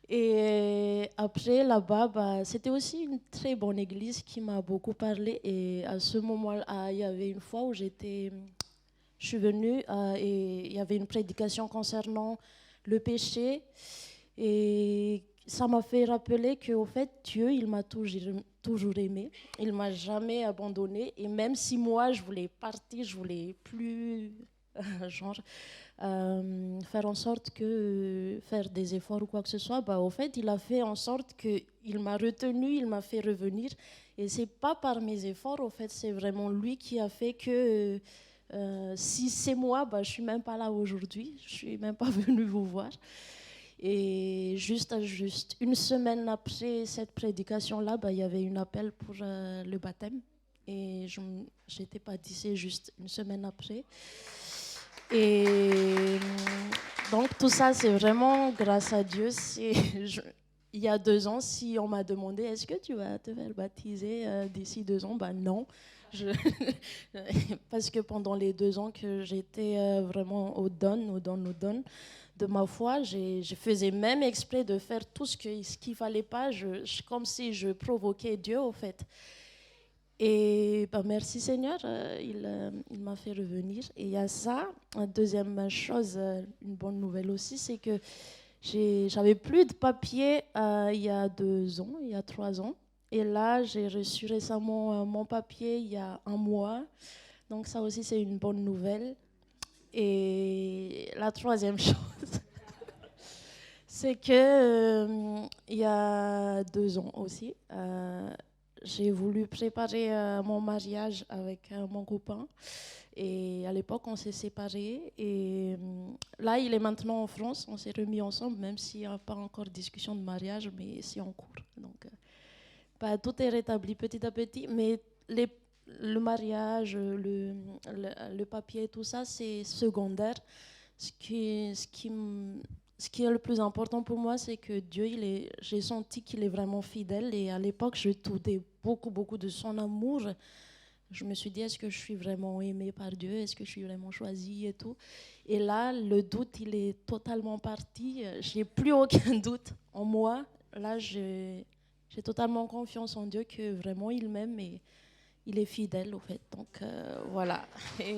[SPEAKER 6] Et après, là-bas, c'était aussi une très bonne église qui m'a beaucoup parlé. Et à ce moment-là, il y avait une fois où je suis venue et il y avait une prédication concernant le péché. Et ça m'a fait rappeler qu'au fait, Dieu, il m'a toujours aimé. Il ne m'a jamais abandonné. Et même si moi, je voulais partir, je voulais plus faire en sorte que faire des efforts ou quoi que ce soit, au fait, il a fait en sorte qu'il m'a retenu, il m'a fait revenir. Et ce n'est pas par mes efforts, au fait, c'est vraiment lui qui a fait que si c'est moi, je ne suis même pas là aujourd'hui. Je ne suis même pas venue vous voir. Et juste une semaine après cette prédication-là, il y avait un appel pour le baptême. Et je n'étais pas baptisée juste une semaine après. Et donc tout ça, c'est vraiment grâce à Dieu. Il y a 2 ans, si on m'a demandé, est-ce que tu vas te faire baptiser d'ici 2 ans ? Non, Parce que pendant les 2 ans que j'étais vraiment au down de ma foi, je faisais même exprès de faire tout ce qu'il fallait pas, comme si je provoquais Dieu, au fait. Et merci Seigneur, il m'a fait revenir. Et il y a ça. Une deuxième chose, une bonne nouvelle aussi, c'est que j'avais plus de papier il y a 2 ans, il y a 3 ans. Et là, j'ai reçu récemment mon papier il y a 1 mois. Donc ça aussi, c'est une bonne nouvelle. Et la troisième chose, c'est que il y a 2 ans aussi, j'ai voulu préparer mon mariage avec mon copain. Et à l'époque, on s'est séparés. Et là, il est maintenant en France. On s'est remis ensemble, même s'il n'y a pas encore de discussion de mariage, mais c'est en cours. Donc, tout est rétabli petit à petit. Mais le mariage, le papier, tout ça, c'est secondaire. Ce qui est le plus important pour moi, c'est que Dieu, j'ai senti qu'il est vraiment fidèle. Et à l'époque, je doutais beaucoup de son amour. Je me suis dit, est-ce que je suis vraiment aimée par Dieu? Est-ce que je suis vraiment choisie et tout? Et là, le doute, il est totalement parti. Je n'ai plus aucun doute en moi. Là, j'ai totalement confiance en Dieu que vraiment, il m'aime et il est fidèle, au fait. Donc, voilà. Et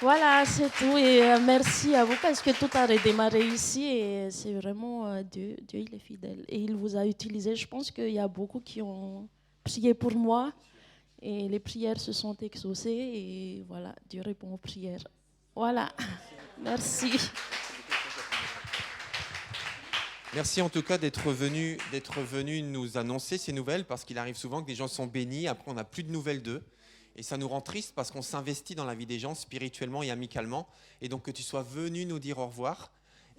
[SPEAKER 6] voilà, c'est tout. Et merci à vous parce que tout a redémarré ici. Et c'est vraiment Dieu. Dieu, il est fidèle. Et il vous a utilisé. Je pense qu'il y a beaucoup qui ont prié pour moi. Et les prières se sont exaucées et voilà, Dieu répond aux prières. Voilà, merci.
[SPEAKER 4] Merci en tout cas d'être venu nous annoncer ces nouvelles, parce qu'il arrive souvent que des gens sont bénis, après on n'a plus de nouvelles d'eux. Et ça nous rend triste parce qu'on s'investit dans la vie des gens spirituellement et amicalement. Et donc que tu sois venu nous dire au revoir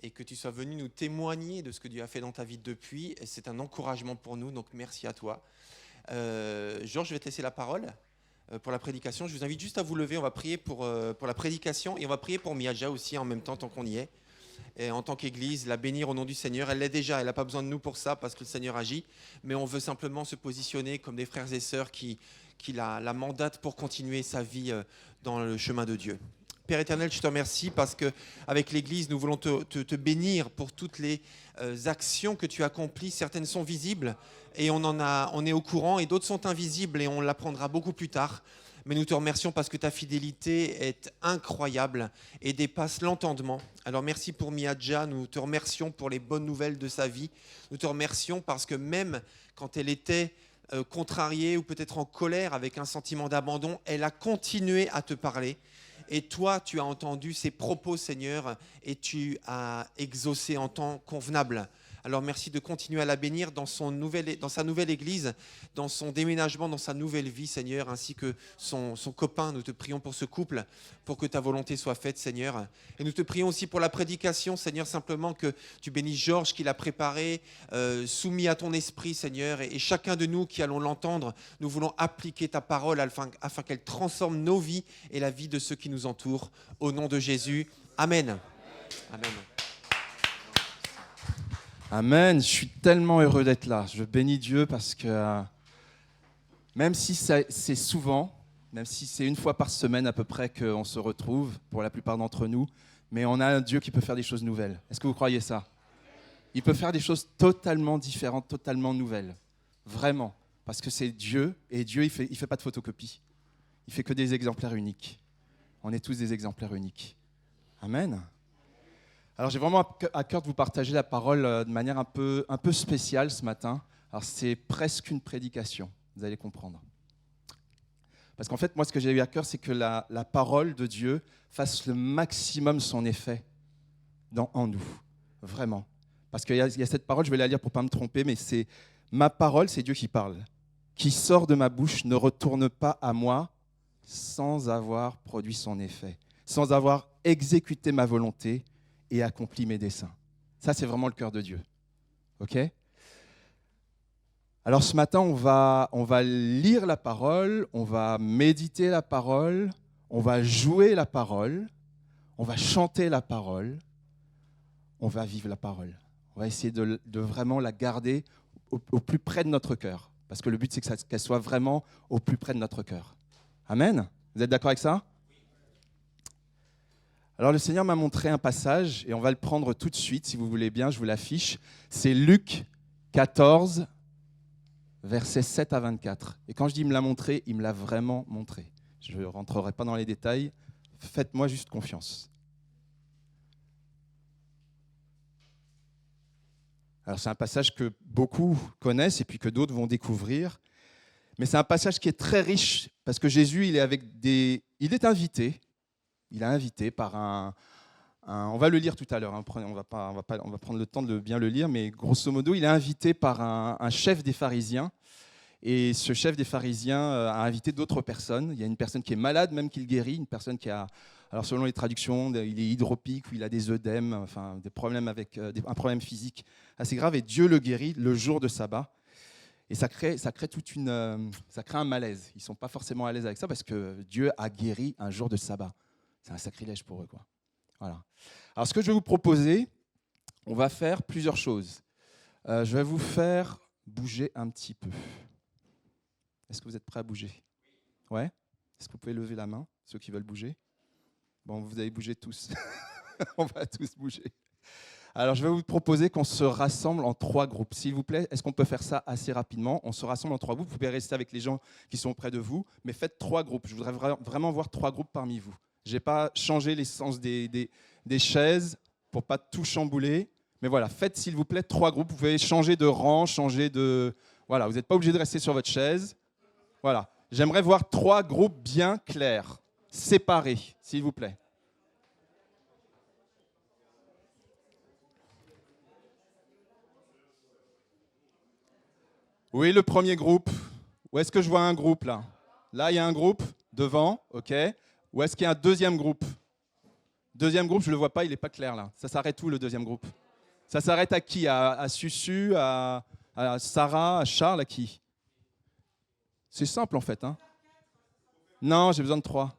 [SPEAKER 4] et que tu sois venu nous témoigner de ce que Dieu a fait dans ta vie depuis, c'est un encouragement pour nous, donc merci à toi. Georges, je vais te laisser la parole pour la prédication. Je vous invite juste à vous lever. On va prier pour la prédication et on va prier pour Miaja aussi en même temps, tant qu'on y est. Et en tant qu'Église, la bénir au nom du Seigneur. Elle l'est déjà, elle n'a pas besoin de nous pour ça parce que le Seigneur agit. Mais on veut simplement se positionner comme des frères et sœurs qui la mandatent pour continuer sa vie dans le chemin de Dieu. Père éternel, je te remercie parce qu'avec l'Église, nous voulons te bénir pour toutes les actions que tu accomplis. Certaines sont visibles et on est au courant, et d'autres sont invisibles et on l'apprendra beaucoup plus tard. Mais nous te remercions parce que ta fidélité est incroyable et dépasse l'entendement. Alors merci pour Miaja, nous te remercions pour les bonnes nouvelles de sa vie. Nous te remercions parce que même quand elle était contrariée ou peut-être en colère avec un sentiment d'abandon, elle a continué à te parler. Et toi, tu as entendu ses propos, Seigneur, et tu as exaucé en temps convenable. Alors merci de continuer à la bénir dans sa nouvelle église, dans son déménagement, dans sa nouvelle vie, Seigneur, ainsi que son copain. Nous te prions pour ce couple, pour que ta volonté soit faite, Seigneur. Et nous te prions aussi pour la prédication, Seigneur, simplement que tu bénisses Georges qui l'a préparé, soumis à ton esprit, Seigneur. Et chacun de nous qui allons l'entendre, nous voulons appliquer ta parole afin qu'elle transforme nos vies et la vie de ceux qui nous entourent. Au nom de Jésus, Amen. Amen.
[SPEAKER 7] Amen, je suis tellement heureux d'être là. Je bénis Dieu parce que même si c'est souvent, même si c'est 1 fois par semaine à peu près qu'on se retrouve, pour la plupart d'entre nous, mais on a un Dieu qui peut faire des choses nouvelles. Est-ce que vous croyez ça? Il peut faire des choses totalement différentes, totalement nouvelles. Vraiment. Parce que c'est Dieu, et Dieu, il fait pas de photocopie. Il fait que des exemplaires uniques. On est tous des exemplaires uniques. Amen. Alors j'ai vraiment à cœur de vous partager la parole de manière un peu spéciale ce matin. Alors c'est presque une prédication, vous allez comprendre. Parce qu'en fait, moi ce que j'ai eu à cœur, c'est que la parole de Dieu fasse le maximum son effet en nous, vraiment. Parce qu'il y a cette parole, je vais la lire pour ne pas me tromper, mais c'est ma parole, c'est Dieu qui parle. Qui sort de ma bouche ne retourne pas à moi sans avoir produit son effet, sans avoir exécuté ma volonté et accompli mes desseins. Ça, c'est vraiment le cœur de Dieu. OK ? Alors ce matin, on va lire la parole, on va méditer la parole, on va jouer la parole, on va chanter la parole, on va vivre la parole. On va essayer de vraiment la garder au plus près de notre cœur. Parce que le but, c'est qu'elle soit vraiment au plus près de notre cœur. Amen. Vous êtes d'accord avec ça? Alors le Seigneur m'a montré un passage, et on va le prendre tout de suite, si vous voulez bien, je vous l'affiche. C'est Luc 14, versets 7 à 24. Et quand je dis il me l'a montré, il me l'a vraiment montré. Je ne rentrerai pas dans les détails, faites-moi juste confiance. Alors c'est un passage que beaucoup connaissent et puis que d'autres vont découvrir. Mais c'est un passage qui est très riche parce que Jésus, il est invité. Il est invité par on va le lire tout à l'heure. Hein, on va prendre le temps de bien le lire, mais grosso modo, il est invité par un chef des pharisiens. Et ce chef des pharisiens a invité d'autres personnes. Il y a une personne qui est malade, même qu'il guérit, une personne qui a, alors selon les traductions, il est hydropique ou il a des œdèmes, enfin des problèmes avec un problème physique assez grave. Et Dieu le guérit le jour de sabbat. Et ça crée un malaise. Ils ne sont pas forcément à l'aise avec ça parce que Dieu a guéri un jour de sabbat. C'est un sacrilège pour eux, quoi. Voilà. Alors, ce que je vais vous proposer, on va faire plusieurs choses. Je vais vous faire bouger un petit peu. Est-ce que vous êtes prêts à bouger? Ouais? Est-ce que vous pouvez lever la main, ceux qui veulent bouger? Bon, vous allez bouger tous. On va tous bouger. Alors, je vais vous proposer qu'on se rassemble en 3 groupes. S'il vous plaît, est-ce qu'on peut faire ça assez rapidement? On se rassemble en 3 groupes. Vous pouvez rester avec les gens qui sont près de vous, mais faites 3 groupes. Je voudrais vraiment voir 3 groupes parmi vous. Je n'ai pas changé l'essence des chaises pour ne pas tout chambouler. Mais voilà, faites s'il vous plaît 3 groupes. Vous pouvez changer de rang, changer de... Voilà, vous n'êtes pas obligé de rester sur votre chaise. Voilà. J'aimerais voir 3 groupes bien clairs, séparés, s'il vous plaît. Oui, le premier groupe. Où est-ce que je vois un groupe là? Là, il y a un groupe devant, ok. Où est-ce qu'il y a un deuxième groupe? Deuxième groupe, je ne le vois pas, il n'est pas clair là. Ça s'arrête où le deuxième groupe? Ça s'arrête à qui? À Susu, à Sarah, à Charles, à qui? C'est simple en fait. Hein. Non, j'ai besoin de 3.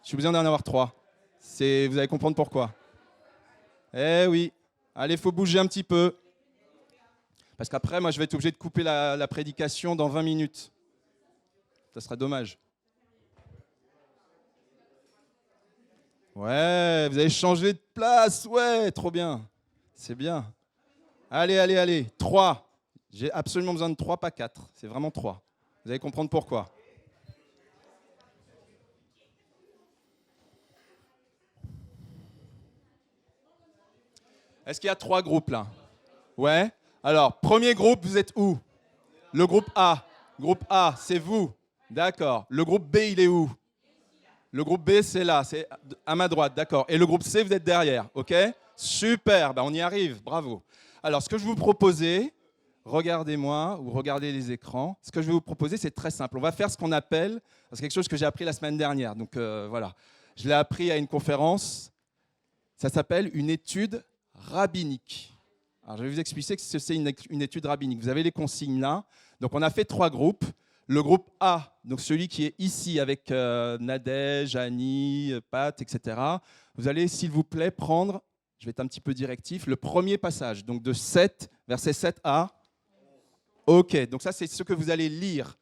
[SPEAKER 7] J'ai besoin d'en avoir 3. Vous allez comprendre pourquoi. Eh oui. Allez, il faut bouger un petit peu. Parce qu'après, moi, je vais être obligé de couper la prédication dans 20 minutes. Ça serait dommage. Ouais, vous avez changé de place. Ouais, trop bien. C'est bien. Allez. 3. J'ai absolument besoin de 3, pas 4. C'est vraiment 3. Vous allez comprendre pourquoi. Est-ce qu'il y a 3 groupes là? Ouais. Alors, premier groupe, vous êtes où? Le groupe A. Groupe A, c'est vous. D'accord. Le groupe B, il est où? Le groupe B, c'est là, c'est à ma droite, d'accord. Et le groupe C, vous êtes derrière, ok? Super, on y arrive, bravo. Alors, ce que je vais vous proposer, regardez-moi ou regardez les écrans. Ce que je vais vous proposer, c'est très simple. On va faire ce qu'on appelle, c'est quelque chose que j'ai appris la semaine dernière. Donc voilà, je l'ai appris à une conférence. Ça s'appelle une étude rabbinique. Alors, je vais vous expliquer ce que c'est une étude rabbinique. Vous avez les consignes là. Donc, on a fait 3 groupes. Le groupe A, donc celui qui est ici avec Nadège, Annie, Pat, etc. Vous allez, s'il vous plaît, prendre, je vais être un petit peu directif, le premier passage, donc de 7, verset 7 à... Ok, donc ça, c'est ce que vous allez lire.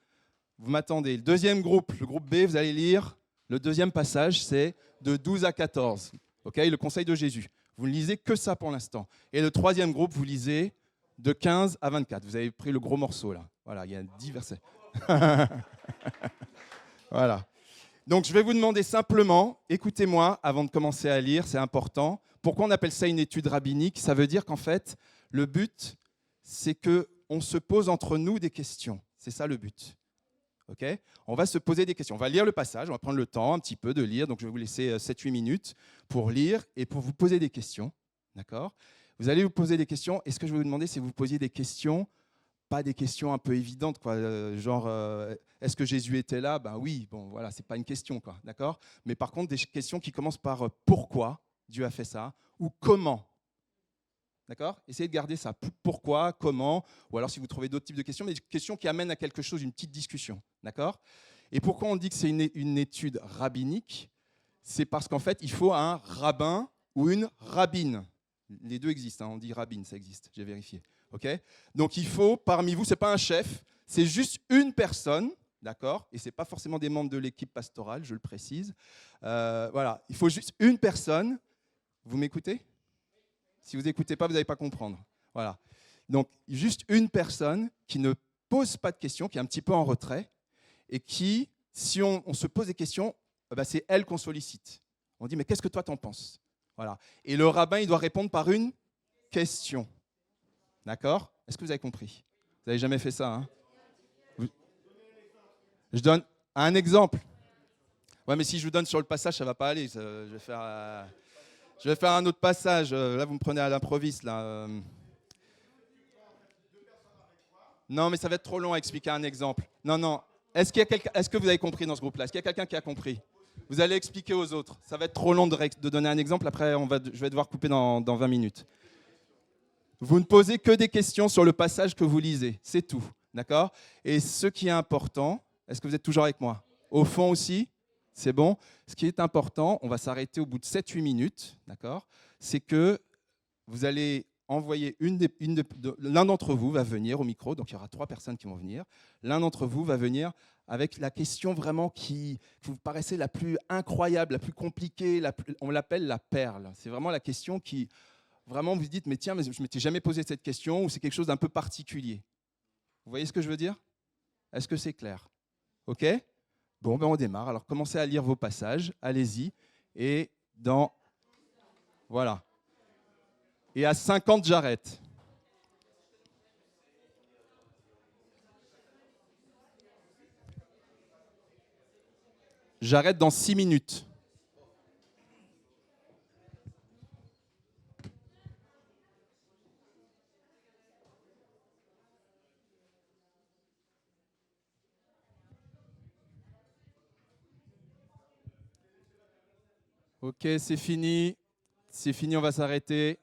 [SPEAKER 7] Vous m'attendez. Le deuxième groupe, le groupe B, vous allez lire le deuxième passage, c'est de 12 à 14. Ok, le conseil de Jésus. Vous ne lisez que ça pour l'instant. Et le troisième groupe, vous lisez de 15 à 24. Vous avez pris le gros morceau, là. Voilà, il y a 10 versets. Voilà. Donc, je vais vous demander simplement, écoutez-moi avant de commencer à lire, c'est important. Pourquoi on appelle ça une étude rabbinique? Ça veut dire qu'en fait, le but, c'est qu'on se pose entre nous des questions. C'est ça le but. Okay, on va se poser des questions. On va lire le passage, on va prendre le temps un petit peu de lire. Donc, je vais vous laisser 7-8 minutes pour lire et pour vous poser des questions. D'accord? Vous allez vous poser des questions. Et ce que je vais vous demander, c'est que vous posiez des questions, pas des questions un peu évidentes, quoi. Genre, est-ce que Jésus était là? Ben oui, bon, voilà, c'est pas une question, quoi. D'accord? Mais par contre, des questions qui commencent par pourquoi Dieu a fait ça ou comment. D'accord? Essayez de garder ça. Pourquoi, comment, ou alors si vous trouvez d'autres types de questions, mais des questions qui amènent à quelque chose, une petite discussion. D'accord? Et pourquoi on dit que c'est une étude rabbinique? C'est parce qu'en fait, il faut un rabbin ou une rabbine. Les deux existent, hein. On dit rabbine, ça existe, j'ai vérifié. Okay? Donc il faut, parmi vous, ce n'est pas un chef, c'est juste une personne, d'accord? Et ce n'est pas forcément des membres de l'équipe pastorale, je le précise. Voilà, il faut juste une personne. Vous m'écoutez? Si vous n'écoutez pas, vous n'allez pas comprendre. Voilà. Donc, juste une personne qui ne pose pas de questions, qui est un petit peu en retrait, et qui, si on se pose des questions, c'est elle qu'on sollicite. On dit, mais qu'est-ce que toi t'en penses? Voilà. Et le rabbin, il doit répondre par une question. D'accord? Est-ce que vous avez compris? Vous n'avez jamais fait ça, hein? Je donne un exemple. Ouais, mais si je vous donne sur le passage, ça ne va pas aller. Je vais faire un autre passage. Là, vous me prenez à l'improviste. Là. Non, mais ça va être trop long à expliquer un exemple. Non. Est-ce que vous avez compris dans ce groupe-là? Est-ce qu'il y a quelqu'un qui a compris? Vous allez expliquer aux autres. Ça va être trop long de donner un exemple. Après, je vais devoir couper dans 20 minutes. Vous ne posez que des questions sur le passage que vous lisez. C'est tout. D'accord? Et ce qui est important, est-ce que vous êtes toujours avec moi? Au fond aussi? C'est bon? Ce qui est important, on va s'arrêter au bout de 7-8 minutes. D'accord? C'est que vous allez envoyer l'un d'entre vous va venir au micro, donc il y aura 3 personnes qui vont venir. L'un d'entre vous va venir avec la question vraiment qui vous paraissait la plus incroyable, la plus compliquée, on l'appelle la perle. C'est vraiment la question qui, vraiment, vous dites, mais tiens, mais je ne m'étais jamais posé cette question, ou c'est quelque chose d'un peu particulier. Vous voyez ce que je veux dire? Est-ce que c'est clair? OK? Bon, on démarre. Alors, commencez à lire vos passages, allez-y, et voilà. Et à 50, j'arrête. J'arrête dans 6 minutes. Ok, c'est fini. C'est fini, on va s'arrêter.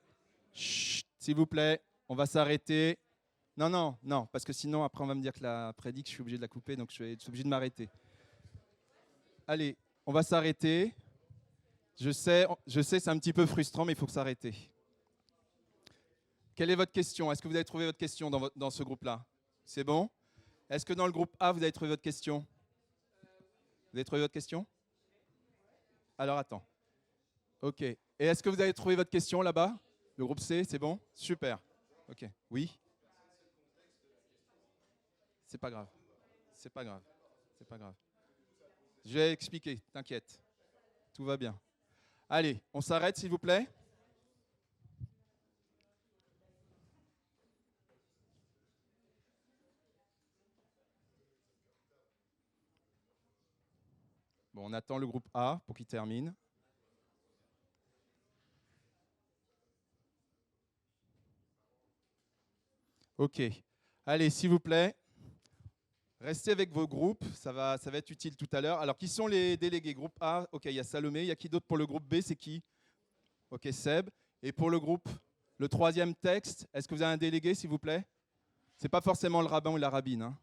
[SPEAKER 7] Chut, s'il vous plaît, on va s'arrêter. Non, parce que sinon, après, on va me dire que la prédique, je suis obligé de la couper, donc je suis obligé de m'arrêter. Allez, on va s'arrêter. Je sais, c'est un petit peu frustrant, mais il faut s'arrêter. Quelle est votre question? Est-ce que vous avez trouvé votre question dans ce groupe-là? C'est bon? Est-ce que dans le groupe A, vous avez trouvé votre question? Vous avez trouvé votre question? Alors, attends. Ok. Et est-ce que vous avez trouvé votre question là-bas? Le groupe C, c'est bon? Super. Ok. Oui? C'est pas grave. C'est pas grave. C'est pas grave. Je vais expliquer, t'inquiète. Tout va bien. Allez, on s'arrête s'il vous plaît. Bon, on attend le groupe A pour qu'il termine. Ok. Allez, s'il vous plaît, restez avec vos groupes. Ça va être utile tout à l'heure. Alors, qui sont les délégués? Groupe A, ok, il y a Salomé. Il y a qui d'autre pour le groupe B? C'est qui? Ok, Seb. Et pour le groupe, le 3e texte, est-ce que vous avez un délégué, s'il vous plaît? Ce n'est pas forcément le rabbin ou la rabbine. Hein.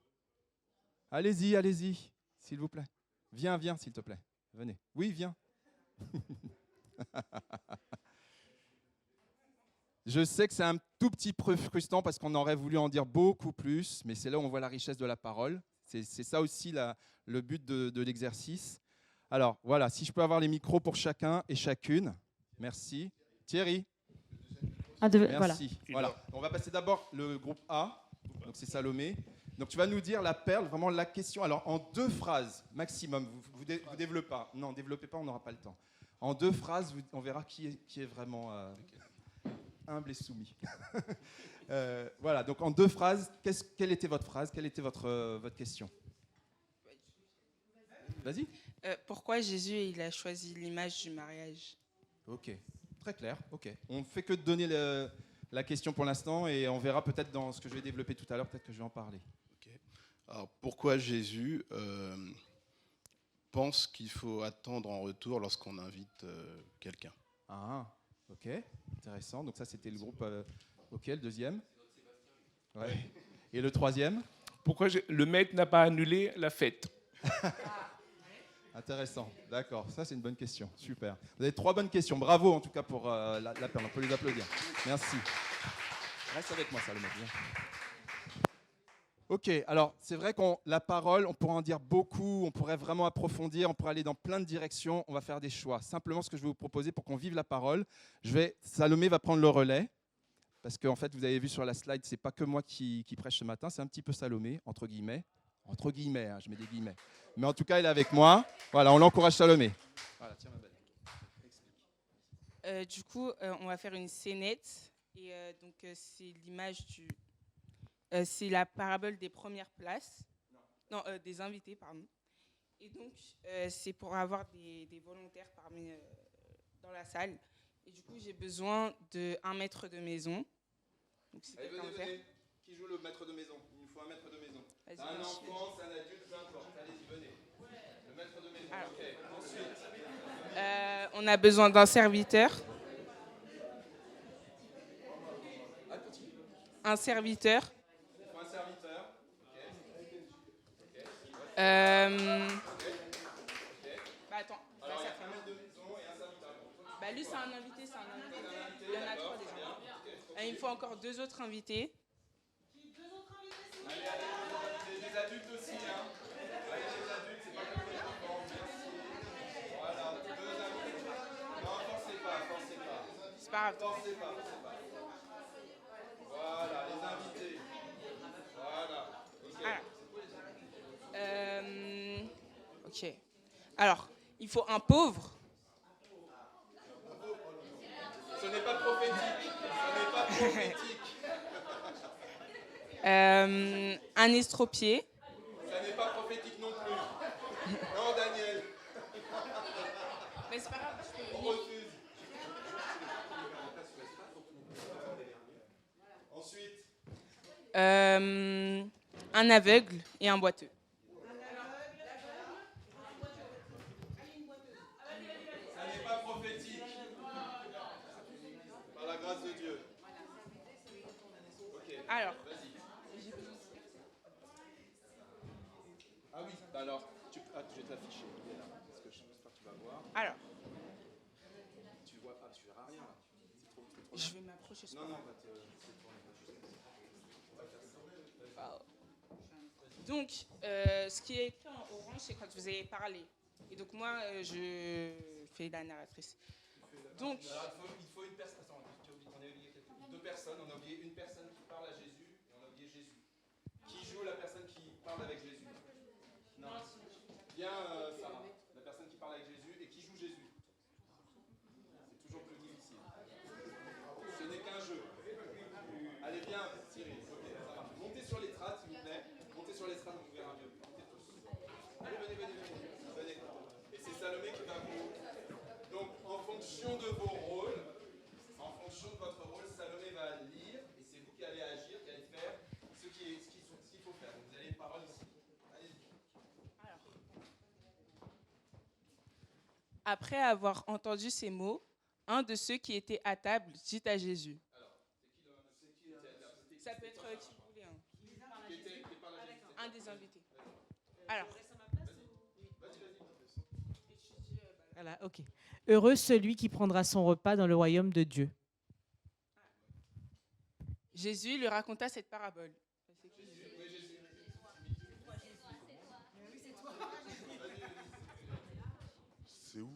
[SPEAKER 7] Allez-y, s'il vous plaît. Viens, s'il te plaît. Venez. Oui, viens. Je sais que c'est un tout petit peu frustrant parce qu'on aurait voulu en dire beaucoup plus, mais c'est là où on voit la richesse de la parole. C'est ça aussi le but de l'exercice. Alors, voilà, si je peux avoir les micros pour chacun et chacune. Merci. Thierry. Merci. Voilà. On va passer d'abord le groupe A, donc c'est Salomé. Donc tu vas nous dire la perle, vraiment la question. Alors en 2 phrases maximum, vous développez pas. Non, développez pas, on n'aura pas le temps. En 2 phrases, on verra qui est vraiment humble et soumis. Voilà, donc en 2 phrases, quelle était votre phrase? Quelle était votre question? Vas-y.
[SPEAKER 8] Pourquoi Jésus il a choisi l'image du mariage?
[SPEAKER 7] Ok, très clair. Ok, on ne fait que donner la question pour l'instant et on verra peut-être dans ce que je vais développer tout à l'heure, peut-être que je vais en parler.
[SPEAKER 9] Okay. Alors pourquoi Jésus pense qu'il faut attendre en retour lorsqu'on invite quelqu'un?
[SPEAKER 7] Ah, ok, intéressant. Donc ça c'était le groupe. Ok, le 2e. Ouais. Et le 3e?
[SPEAKER 10] Pourquoi le maître n'a pas annulé la fête?
[SPEAKER 7] Intéressant, d'accord. Ça, c'est une bonne question. Super. Vous avez 3 bonnes questions. Bravo, en tout cas, pour la perle. On peut les applaudir. Merci. Reste avec moi, Salomé. Ok, alors c'est vrai la parole, on pourrait en dire beaucoup, on pourrait vraiment approfondir, on pourrait aller dans plein de directions, on va faire des choix. Simplement, ce que je vais vous proposer pour qu'on vive la parole, Salomé va prendre le relais, parce qu'en fait, vous avez vu sur la slide, c'est pas que moi qui prêche ce matin, c'est un petit peu Salomé, entre guillemets, hein, je mets des guillemets. Mais en tout cas, elle est avec moi. Voilà, on l'encourage Salomé. Voilà, tiens ma belle.
[SPEAKER 8] Du coup, on va faire une scénette. Et donc, c'est l'image du... c'est la parabole des premières places. Non, des invités, pardon. Et donc, c'est pour avoir des volontaires dans la salle. Et du coup, j'ai besoin d'un maître de maison. Donc,
[SPEAKER 7] Allez, venez. Qui joue le maître de maison? Il nous faut un maître de maison. C'est un enfant, c'est un adulte, peu importe. Allez-y, venez. Le maître de maison, ok. Ensuite.
[SPEAKER 8] On a besoin d'un serviteur. Un serviteur.
[SPEAKER 7] Il faut un serviteur. Ok.
[SPEAKER 8] Bah attends.
[SPEAKER 7] Alors, il y a un maître de maison et un serviteur.
[SPEAKER 8] Bah lui, c'est un invité. Il y en a 3 déjà. Il me faut encore 2 autres invités.
[SPEAKER 7] Allez, des adultes aussi, hein. Allez, les adultes, c'est pas que pour les enfants. Merci. Voilà, 2 invités. Non, forcez pas.
[SPEAKER 8] C'est pas grave.
[SPEAKER 7] Forcez pas. Voilà, les invités. Voilà.
[SPEAKER 8] Ok. Alors, il faut un pauvre.
[SPEAKER 7] Ce n'est pas prophétique.
[SPEAKER 8] Un estropié.
[SPEAKER 7] Ça n'est pas prophétique non plus. Non, Daniel.
[SPEAKER 8] Mais c'est pas grave.
[SPEAKER 7] On refuse. Ensuite.
[SPEAKER 8] Un aveugle et un boiteux.
[SPEAKER 7] Ça n'est pas prophétique. Par la grâce de Dieu. Ok.
[SPEAKER 8] Alors.
[SPEAKER 7] Vas-y. Ah oui, bah alors, je vais t'afficher. Il est là. Parce que j'espère que tu vas voir.
[SPEAKER 8] Alors.
[SPEAKER 7] Tu verras rien là. C'est trop.
[SPEAKER 8] Je vais m'approcher.
[SPEAKER 7] Non, bah
[SPEAKER 8] Donc, ce qui est écrit en orange, c'est quand vous avez parlé. Et donc moi, je fais la narratrice. Donc,
[SPEAKER 7] il faut une personne. Attends, on a oublié 2 personnes. On a oublié une personne qui parle à Jésus et on a oublié Jésus. Qui joue la personne qui parle avec Jésus? Non. Bien, Sarah. La personne qui parle avec Jésus et qui joue Jésus. C'est toujours plus difficile. Ce n'est qu'un jeu. Allez, bien, Cyril. Ok, ça marche. Montez sur les strates, s'il vous plaît. Montez sur les strates, on vous verra mieux. Montez tous. Allez, venez. Et c'est Salomé qui va vous... Donc, en fonction de vos rôles, en fonction de votre rôle, Salomé va lire et c'est vous qui allez agir, qui allez faire ce qu'il faut faire. Donc, vous avez une parole ici. Allez-y.
[SPEAKER 8] après avoir entendu ces mots, un de ceux qui étaient à table dit à Jésus.
[SPEAKER 7] Alors, c'est qui était à table?
[SPEAKER 8] Ça peut être qui vous voulez.
[SPEAKER 7] Qui parle à Jésus.
[SPEAKER 8] Un des invités. Alors.
[SPEAKER 11] Voilà, ok. Heureux celui qui prendra son repas dans le royaume de Dieu.
[SPEAKER 8] Jésus lui raconta cette parabole.
[SPEAKER 12] C'est où?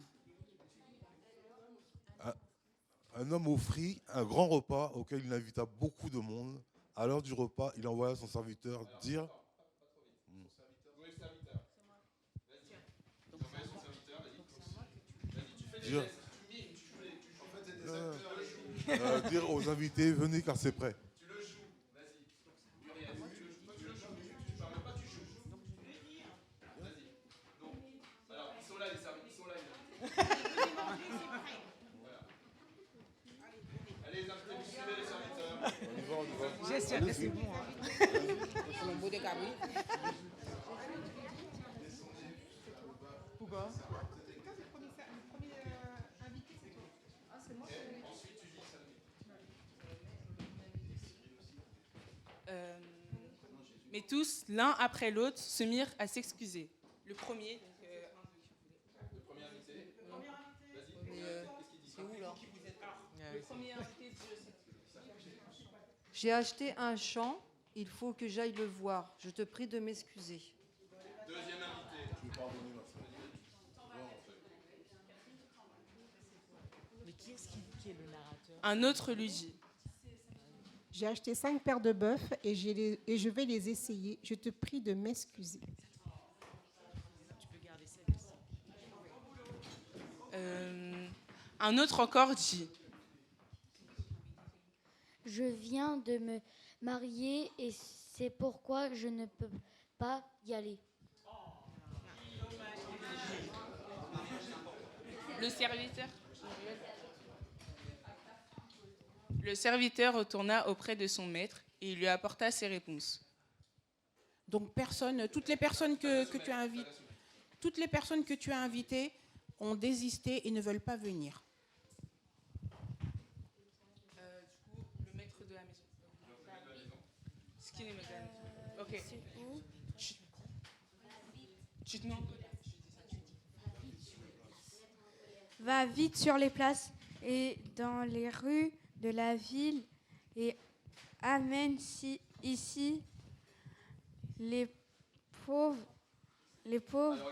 [SPEAKER 12] Un homme offrit un grand repas auquel il invita beaucoup de monde. À l'heure du repas, il envoya son serviteur dire... dire aux invités, venez car c'est prêt.
[SPEAKER 7] Tu le joues, vas-y. Muriel, tu le joues. Tu parles pas, tu joues. Vas-y. Donc, alors, ils sont là, les serviteurs. Ils sont là, voilà. Allez, les invités, vous suivez les serviteurs.
[SPEAKER 12] On y va.
[SPEAKER 11] J'espère que c'est bon. Pourquoi?
[SPEAKER 8] Mais tous, l'un après l'autre, se mirent à s'excuser. Le premier, donc
[SPEAKER 7] Le premier invité. Vas-y. Qu'est-ce qu'il dit?
[SPEAKER 3] C'est où là?
[SPEAKER 8] le premier invité dit
[SPEAKER 3] J'ai acheté un champ Il faut que j'aille le voir. Je te prie de m'excuser.
[SPEAKER 7] Deuxième invité.
[SPEAKER 11] Mais qui est le narrateur?
[SPEAKER 8] Un autre lui dit.
[SPEAKER 13] J'ai acheté 5 paires de bœufs et je vais les essayer. Je te prie de m'excuser.
[SPEAKER 8] Un autre encore dit.
[SPEAKER 14] Je viens de me marier et c'est pourquoi je ne peux pas y aller.
[SPEAKER 8] Le serviteur retourna auprès de son maître et il lui apporta ses réponses.
[SPEAKER 13] Donc toutes les personnes que tu as invitées ont désisté et ne veulent pas venir.
[SPEAKER 8] Le maître de la maison. Ce qui est madame. Ok.
[SPEAKER 15] Va vite sur les places et dans les rues de la ville et amène ici les pauvres, les pauvres.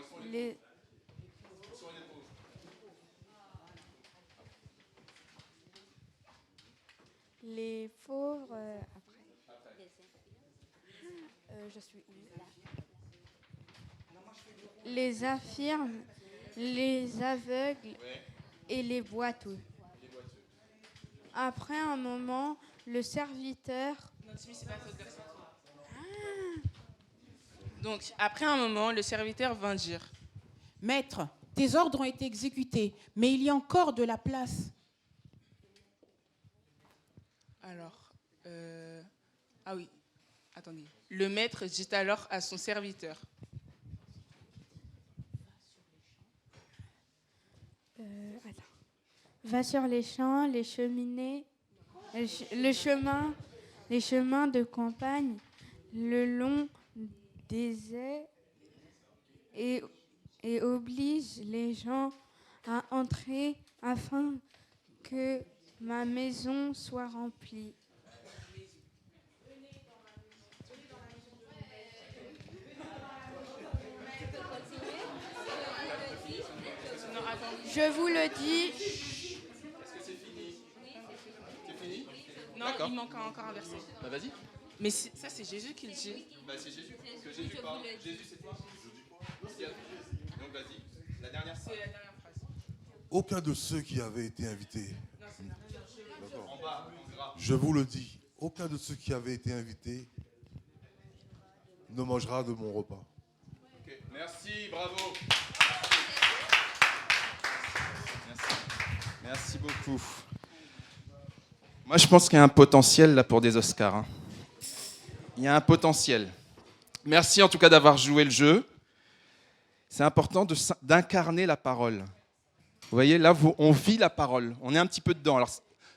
[SPEAKER 15] Je suis où? Les infirmes, les aveugles et les boiteux. Après un moment, le serviteur...
[SPEAKER 8] Donc, après un moment, le serviteur vint dire.
[SPEAKER 13] Maître, tes ordres ont été exécutés, mais il y a encore de la place.
[SPEAKER 8] Alors, ah oui, attendez. Le maître dit alors à son serviteur.
[SPEAKER 15] Attends. Va sur les champs, les cheminées, les chemins de campagne, le long des haies et oblige les gens à entrer afin que ma maison soit remplie. Je vous le dis.
[SPEAKER 7] Est-ce que c'est fini? C'est fini?
[SPEAKER 8] Non,
[SPEAKER 7] D'accord.
[SPEAKER 8] il manque encore un verset.
[SPEAKER 7] Bah vas-y.
[SPEAKER 8] Mais ça, c'est Jésus qui le dit.
[SPEAKER 7] Bah c'est Jésus. Parce que Jésus parle. Jésus c'est toi. Donc vas-y. La dernière phrase.
[SPEAKER 8] C'est la dernière phrase.
[SPEAKER 12] Aucun de ceux qui avaient été invités.
[SPEAKER 7] En bas, en gras.
[SPEAKER 12] Je vous le dis, aucun de ceux qui avaient été invités ne mangera de mon repas.
[SPEAKER 7] Ok. Merci, bravo. Merci beaucoup. Moi, je pense qu'il y a un potentiel là pour des Oscars. Hein. Il y a un potentiel. Merci en tout cas d'avoir joué le jeu. C'est important d'incarner la parole. Vous voyez, là, on vit la parole. On est un petit peu dedans. Alors,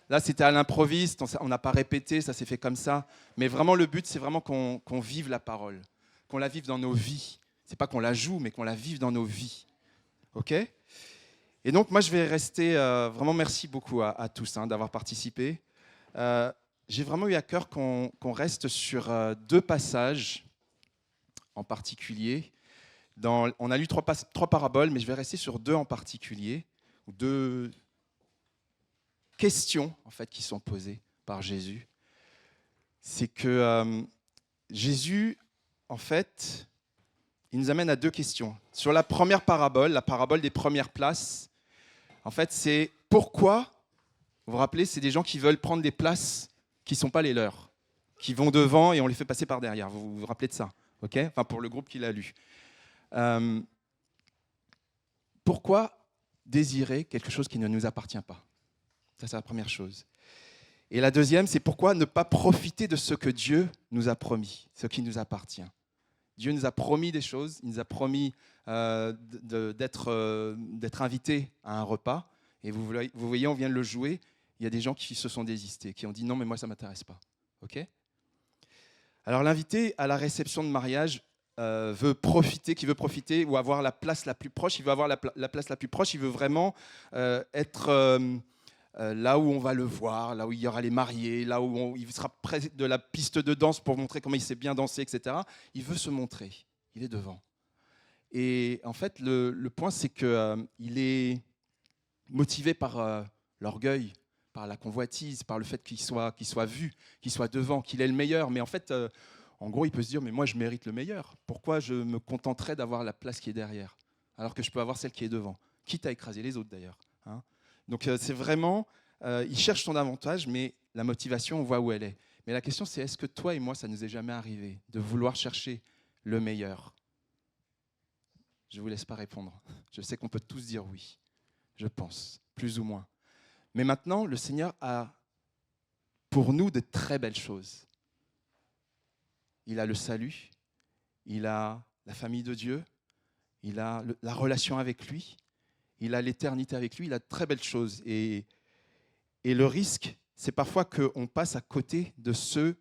[SPEAKER 7] là, c'était à l'improviste. On n'a pas répété, ça s'est fait comme ça. Mais vraiment, le but, c'est vraiment qu'on vive la parole. Qu'on la vive dans nos vies. C'est pas qu'on la joue, mais qu'on la vive dans nos vies. OK ? Et donc, moi, je vais rester... vraiment, merci beaucoup à tous d'avoir participé. J'ai vraiment eu à cœur qu'on reste sur 2 passages en particulier. On a lu 3 paraboles, mais je vais rester sur 2 en particulier. 2 questions, en fait, qui sont posées par Jésus. C'est que Jésus, en fait, il nous amène à 2 questions. Sur la première parabole, la parabole des premières places, en fait, c'est pourquoi, vous vous rappelez, c'est des gens qui veulent prendre des places qui ne sont pas les leurs, qui vont devant et on les fait passer par derrière. Vous vous rappelez de ça, ok ? Enfin, pour le groupe qui l'a lu. Pourquoi désirer quelque chose qui ne nous appartient pas ? Ça, c'est la première chose. Et la deuxième, c'est pourquoi ne pas profiter de ce que Dieu nous a promis, ce qui nous appartient. Dieu nous a promis des choses, il nous a promis d'être invités à un repas. Et vous voyez, on vient de le jouer, il y a des gens qui se sont désistés, qui ont dit non, mais moi, ça ne m'intéresse pas. Okay ? Alors l'invité à la réception de mariage veut profiter ou avoir la place la plus proche, il veut avoir la place la plus proche, il veut vraiment être là où on va le voir, là où il y aura les mariés, là où il sera près de la piste de danse pour montrer comment il sait bien danser, etc. Il veut se montrer, il est devant. Et en fait, le point, c'est qu'il est motivé par l'orgueil, par la convoitise, par le fait qu'il soit vu, qu'il soit devant, qu'il est le meilleur. Mais en fait, en gros, il peut se dire, mais moi, je mérite le meilleur. Pourquoi je me contenterais d'avoir la place qui est derrière, alors que je peux avoir celle qui est devant, quitte à écraser les autres d'ailleurs, hein. Donc c'est vraiment, il cherche son avantage, mais la motivation, on voit où elle est. Mais la question, c'est est-ce que toi et moi, ça nous est jamais arrivé de vouloir chercher le meilleur? Je ne vous laisse pas répondre. Je sais qu'on peut tous dire oui, je pense, plus ou moins. Mais maintenant, le Seigneur a pour nous de très belles choses. Il a le salut, il a la famille de Dieu, il a la relation avec lui, il a l'éternité avec lui, il a de très belles choses. Et le risque, c'est parfois qu'on passe à côté de ceux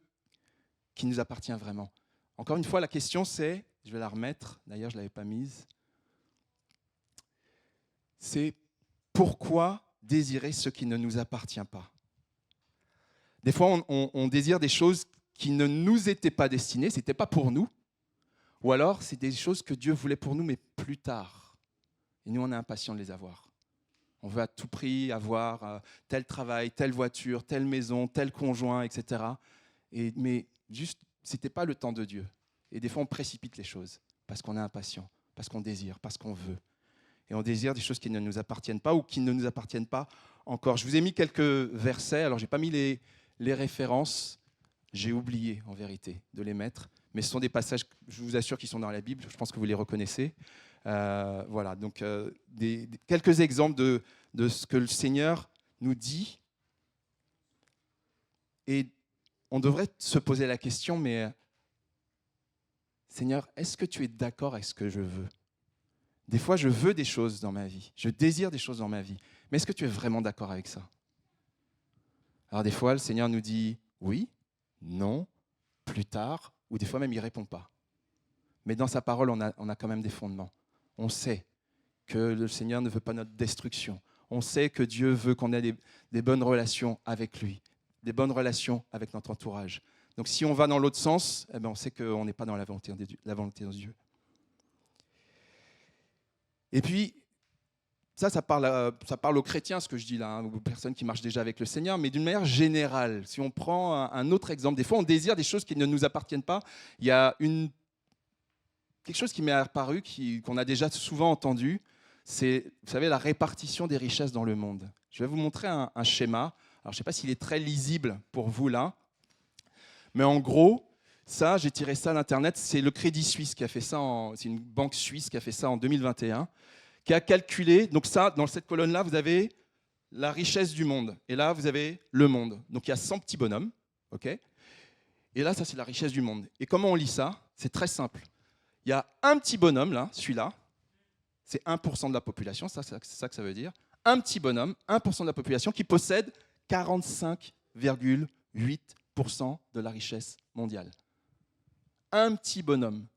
[SPEAKER 7] qui nous appartiennent vraiment. Encore une fois, la question c'est, je vais la remettre, d'ailleurs je ne l'avais pas mise, c'est pourquoi désirer ce qui ne nous appartient pas? Des fois, on désire des choses qui ne nous étaient pas destinées, ce n'était pas pour nous, ou alors c'est des choses que Dieu voulait pour nous, mais plus tard. Et nous, on est impatients de les avoir. On veut à tout prix avoir tel travail, telle voiture, telle maison, tel conjoint, etc. Mais juste, ce n'était pas le temps de Dieu. Et des fois, on précipite les choses parce qu'on est impatient, parce qu'on désire, parce qu'on veut. Et on désire des choses qui ne nous appartiennent pas ou qui ne nous appartiennent pas encore. Je vous ai mis quelques versets. Alors, je n'ai pas mis les références. J'ai oublié, en vérité, de les mettre. Mais ce sont des passages, je vous assure, qui sont dans la Bible. Je pense que vous les reconnaissez. Voilà, donc quelques exemples de ce que le Seigneur nous dit. Et on devrait se poser la question, mais Seigneur, est-ce que tu es d'accord avec ce que je veux? Des fois, je veux des choses dans ma vie, je désire des choses dans ma vie, mais est-ce que tu es vraiment d'accord avec ça? Alors des fois, le Seigneur nous dit oui, non, plus tard, ou des fois même il ne répond pas. Mais dans sa parole, on a quand même des fondements. On sait que le Seigneur ne veut pas notre destruction. On sait que Dieu veut qu'on ait des bonnes relations avec lui, des bonnes relations avec notre entourage. Donc si on va dans l'autre sens, eh bien, on sait qu'on n'est pas dans la volonté de Dieu. Et puis, ça parle aux chrétiens, ce que je dis là, hein, aux personnes qui marchent déjà avec le Seigneur, mais d'une manière générale. Si on prend un autre exemple, des fois on désire des choses qui ne nous appartiennent pas. Il y a quelque chose qui m'est apparu, qu'on a déjà souvent entendu, c'est, vous savez, la répartition des richesses dans le monde. Je vais vous montrer un schéma. Alors, je ne sais pas s'il est très lisible pour vous là, mais en gros, ça, j'ai tiré ça d'Internet, c'est le Crédit Suisse qui a fait ça, c'est une banque suisse qui a fait ça en 2021, qui a calculé, donc ça, dans cette colonne-là, vous avez la richesse du monde, et là, vous avez le monde. Donc, il y a 100 petits bonhommes, ok? Et là, ça, c'est la richesse du monde. Et comment on lit ça? C'est très simple. Il y a un petit bonhomme, là, celui-là, c'est 1% de la population, c'est ça que ça veut dire. Un petit bonhomme, 1% de la population, qui possède 45,8% de la richesse mondiale. Un petit bonhomme.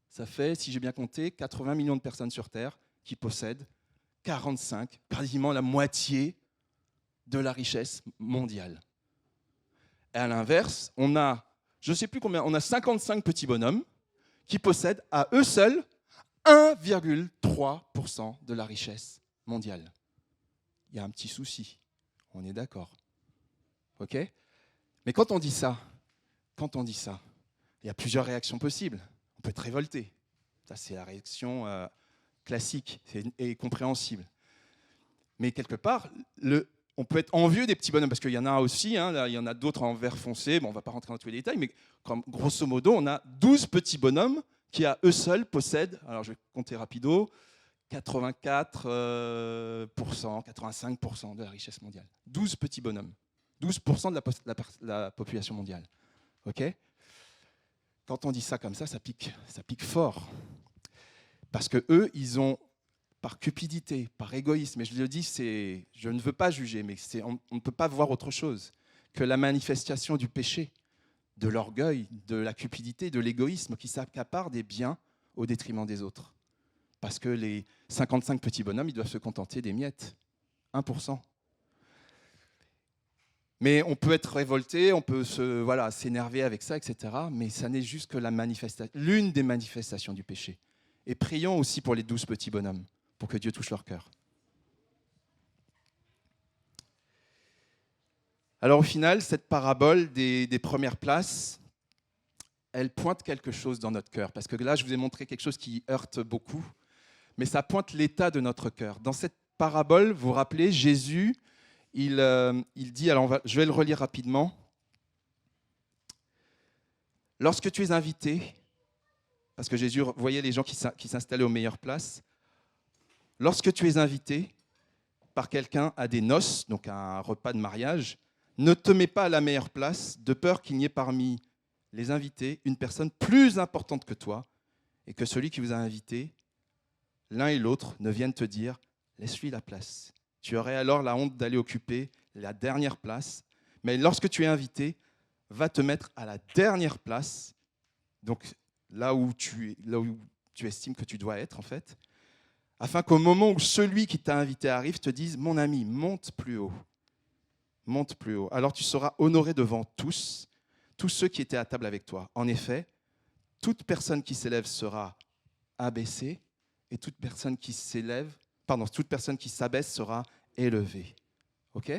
[SPEAKER 7] Ça fait, si j'ai bien compté, 80 millions de personnes sur Terre qui possèdent 45, quasiment la moitié de la richesse mondiale. Et à l'inverse, on a, je ne sais plus combien, on a 55 petits bonhommes qui possèdent à eux seuls 1,3% de la richesse mondiale. Il y a un petit souci, on est d'accord. Ok? Mais quand on dit ça, il y a plusieurs réactions possibles. On peut être révolté. Ça, c'est la réaction classique et compréhensible. Mais quelque part, on peut être envieux des petits bonhommes, parce qu'il y en a aussi, hein, là, il y en a d'autres en vert foncé, bon, on ne va pas rentrer dans tous les détails, mais grosso modo, on a 12 petits bonhommes qui, à eux seuls, possèdent, alors je vais compter rapido, 84%, 85% de la richesse mondiale. 12 petits bonhommes. 12% de la population mondiale. Ok ? Quand on dit ça comme ça pique fort. Parce que eux, ils ont, par cupidité, par égoïsme, et je le dis, je ne veux pas juger, mais on ne peut pas voir autre chose que la manifestation du péché, de l'orgueil, de la cupidité, de l'égoïsme qui s'accapare des biens au détriment des autres. Parce que les 55 petits bonhommes, ils doivent se contenter des miettes. 1%. Mais on peut être révolté, on peut s'énerver avec ça, etc. Mais ça n'est juste que l'une des manifestations du péché. Et prions aussi pour les 12 petits bonhommes, pour que Dieu touche leur cœur. Alors au final, cette parabole des premières places, elle pointe quelque chose dans notre cœur. Parce que là, je vous ai montré quelque chose qui heurte beaucoup, mais ça pointe l'état de notre cœur. Dans cette parabole, vous vous rappelez, Jésus, il dit, alors je vais le relire rapidement. Lorsque tu es invité, parce que Jésus voyait les gens qui s'installaient aux meilleures places, lorsque tu es invité par quelqu'un à des noces, donc à un repas de mariage, ne te mets pas à la meilleure place, de peur qu'il n'y ait parmi les invités une personne plus importante que toi, et que celui qui vous a invité, l'un et l'autre, ne viennent te dire « laisse-lui la place ». Tu aurais alors la honte d'aller occuper la dernière place, mais lorsque tu es invité, va te mettre à la dernière place, donc là où tu estimes que tu dois être en fait, afin qu'au moment où celui qui t'a invité arrive, te dise « mon ami, monte plus haut ». Monte plus haut. Alors tu seras honoré devant tous ceux qui étaient à table avec toi. En effet, toute personne qui s'élève sera abaissée et toute personne qui s'abaisse sera élevée. Ok ?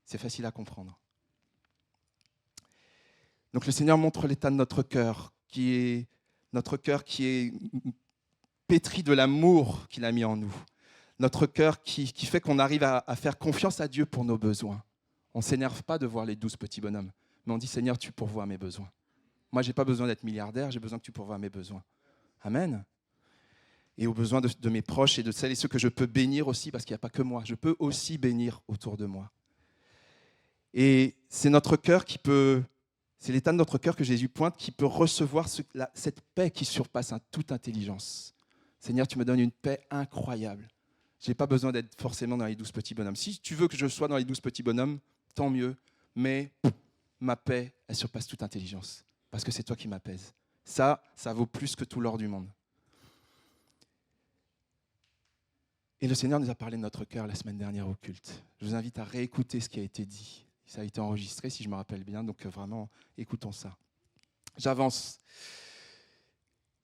[SPEAKER 7] C'est facile à comprendre. Donc le Seigneur montre l'état de notre cœur, qui est pétri de l'amour qu'il a mis en nous. Notre cœur qui fait qu'on arrive à faire confiance à Dieu pour nos besoins. On ne s'énerve pas de voir les 12 petits bonhommes, mais on dit « Seigneur, tu pourvois mes besoins. Moi, je n'ai pas besoin d'être milliardaire, j'ai besoin que tu pourvoies mes besoins. » Amen. Et aux besoins de mes proches et de celles et ceux que je peux bénir aussi, parce qu'il n'y a pas que moi, je peux aussi bénir autour de moi. Et c'est notre cœur c'est l'état de notre cœur que Jésus pointe, qui peut recevoir cette paix qui surpasse toute intelligence. Seigneur, tu me donnes une paix incroyable. Je n'ai pas besoin d'être forcément dans les 12 petits bonhommes. Si tu veux que je sois dans les 12 petits bonhommes, tant mieux, mais ma paix, elle surpasse toute intelligence, parce que c'est toi qui m'apaise. Ça vaut plus que tout l'or du monde. Et le Seigneur nous a parlé de notre cœur la semaine dernière au culte. Je vous invite à réécouter ce qui a été dit. Ça a été enregistré, si je me rappelle bien, donc vraiment, écoutons ça. J'avance.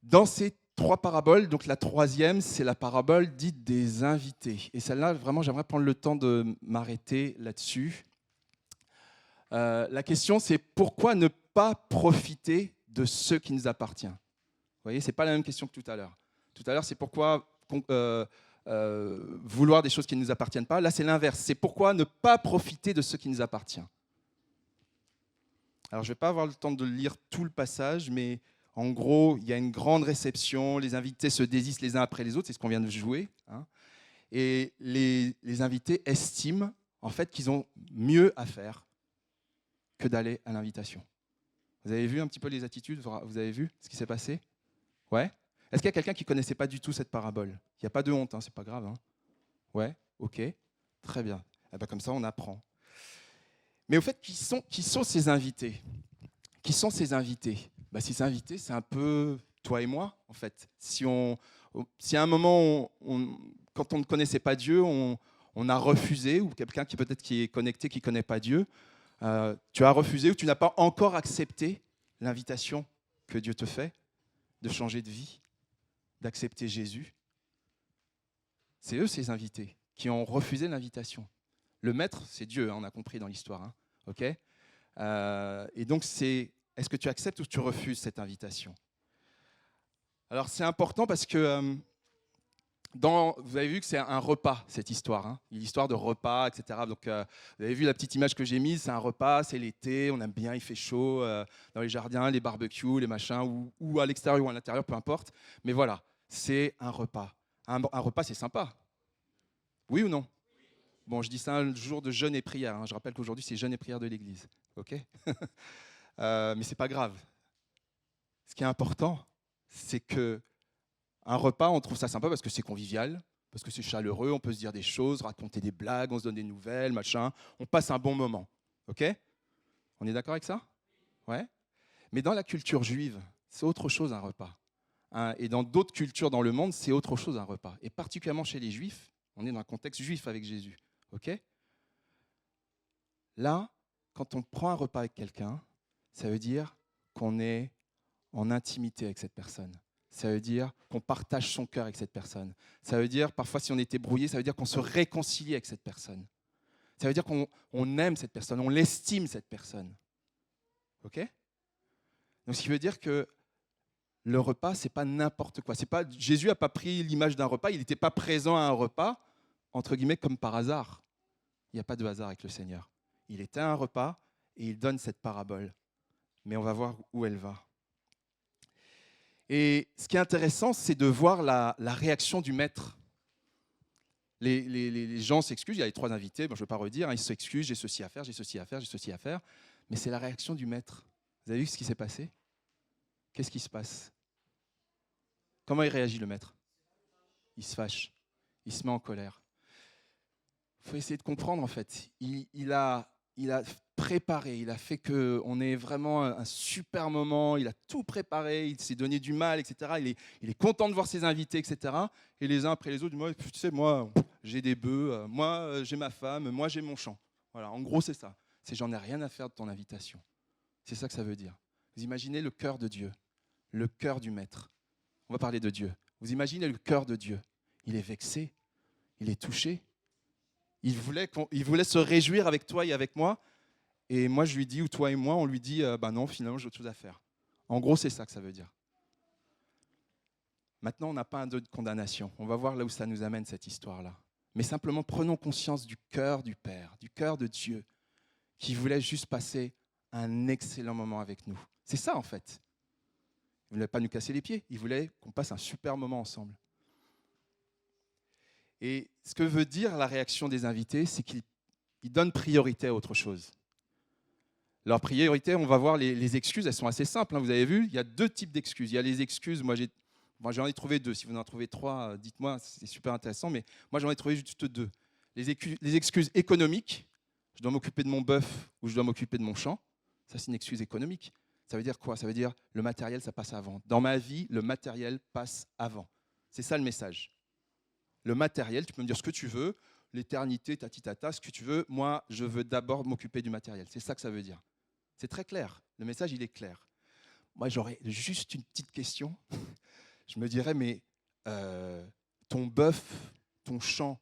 [SPEAKER 7] Dans ces 3 paraboles, donc la 3e, c'est la parabole dite des invités. Et celle-là, vraiment, j'aimerais prendre le temps de m'arrêter là-dessus. La question, c'est pourquoi ne pas profiter de ce qui nous appartient ? Vous voyez, ce n'est pas la même question que tout à l'heure. Tout à l'heure, c'est pourquoi vouloir des choses qui ne nous appartiennent pas. Là, c'est l'inverse. C'est pourquoi ne pas profiter de ce qui nous appartient. Alors, je ne vais pas avoir le temps de lire tout le passage, mais en gros, il y a une grande réception. Les invités se désistent les uns après les autres. C'est ce qu'on vient de jouer. Et les invités estiment en fait qu'ils ont mieux à faire que d'aller à l'invitation. Vous avez vu un petit peu les attitudes ? Vous avez vu ce qui s'est passé ? Ouais ? Est-ce qu'il y a quelqu'un qui ne connaissait pas du tout cette parabole ? Il n'y a pas de honte, c'est pas grave. Ouais ? Ok ? Très bien. Comme ça, on apprend. Mais au fait, qui sont ces invités ? Qui sont ces invités ? Ces invités, c'est un peu toi et moi, en fait. Si à un moment, quand on ne connaissait pas Dieu, on a refusé, ou quelqu'un qui peut-être qui est connecté, qui ne connaît pas Dieu, tu as refusé ou tu n'as pas encore accepté l'invitation que Dieu te fait de changer de vie, d'accepter Jésus. C'est eux, ces invités, qui ont refusé l'invitation. Le maître, c'est Dieu, on a compris dans l'histoire. Ok ? Et donc, est-ce que tu acceptes ou tu refuses cette invitation ? Alors, c'est important parce que vous avez vu que c'est un repas, cette histoire. Une histoire de repas, etc. Donc, vous avez vu la petite image que j'ai mise, c'est un repas, c'est l'été, on aime bien, il fait chaud, dans les jardins, les barbecues, les machins, ou à l'extérieur ou à l'intérieur, peu importe. Mais voilà, c'est un repas. Un repas, c'est sympa. Oui ou non ? Bon, je dis ça un jour de jeûne et prière. Je rappelle qu'aujourd'hui, c'est jeûne et prière de l'Église. Ok ? Mais ce n'est pas grave. Ce qui est important, c'est que un repas, on trouve ça sympa parce que c'est convivial, parce que c'est chaleureux, on peut se dire des choses, raconter des blagues, on se donne des nouvelles, machin. On passe un bon moment. Ok ? On est d'accord avec ça ? Ouais ? Mais dans la culture juive, c'est autre chose un repas. Et dans d'autres cultures dans le monde, c'est autre chose un repas. Et particulièrement chez les Juifs, on est dans un contexte juif avec Jésus. Ok ? Là, quand on prend un repas avec quelqu'un, ça veut dire qu'on est en intimité avec cette personne. Ça veut dire qu'on partage son cœur avec cette personne. Ça veut dire, parfois, si on était brouillé, ça veut dire qu'on se réconcilie avec cette personne. Ça veut dire qu'on aime cette personne, on l'estime, cette personne. OK ? Donc, ce qui veut dire que le repas, ce n'est pas n'importe quoi. Jésus n'a pas pris l'image d'un repas, il n'était pas présent à un repas, entre guillemets, comme par hasard. Il n'y a pas de hasard avec le Seigneur. Il était à un repas et il donne cette parabole. Mais on va voir où elle va. Et ce qui est intéressant, c'est de voir la réaction du maître. Les gens s'excusent, il y a les 3 invités, bon, je ne vais pas redire, ils s'excusent, j'ai ceci à faire, j'ai ceci à faire, j'ai ceci à faire. Mais c'est la réaction du maître. Vous avez vu ce qui s'est passé ? Qu'est-ce qui se passe ? Comment il réagit, le maître ? Il se fâche, il se met en colère. Il faut essayer de comprendre, en fait. Il a préparé, il a fait qu'on ait vraiment un super moment, il a tout préparé, il s'est donné du mal, etc. Il est content de voir ses invités, etc. Et les uns après les autres, moi, tu sais, moi, j'ai des bœufs, moi, j'ai ma femme, moi, j'ai mon champ. Voilà, en gros, c'est ça. C'est j'en ai rien à faire de ton invitation. C'est ça que ça veut dire. Vous imaginez le cœur de Dieu, le cœur du maître. On va parler de Dieu. Vous imaginez le cœur de Dieu. Il est vexé, il est touché. Il voulait se réjouir avec toi et avec moi. Et moi, je lui dis, ou toi et moi, on lui dit, non, finalement, j'ai autre chose à faire. En gros, c'est ça que ça veut dire. Maintenant, on n'a pas un dos de condamnation. On va voir là où ça nous amène, cette histoire-là. Mais simplement, prenons conscience du cœur du Père, du cœur de Dieu, qui voulait juste passer un excellent moment avec nous. C'est ça, en fait. Il ne voulait pas nous casser les pieds. Il voulait qu'on passe un super moment ensemble. Et ce que veut dire la réaction des invités, c'est qu'ils donnent priorité à autre chose. Leur priorité, on va voir les excuses, elles sont assez simples. Hein, vous avez vu, il y a 2 types d'excuses. Il y a les excuses, moi j'en ai trouvé 2. Si vous en trouvez 3, dites-moi, c'est super intéressant. Mais moi j'en ai trouvé juste 2. Les excuses économiques, je dois m'occuper de mon bœuf ou je dois m'occuper de mon champ. Ça, c'est une excuse économique. Ça veut dire quoi ? Ça veut dire le matériel, ça passe avant. Dans ma vie, le matériel passe avant. C'est ça le message. Le matériel, tu peux me dire ce que tu veux, l'éternité, tatitata, ce que tu veux. Moi, je veux d'abord m'occuper du matériel. C'est ça que ça veut dire. C'est très clair. Le message, il est clair. Moi, j'aurais juste une petite question. Je me dirais, mais ton bœuf, ton champ,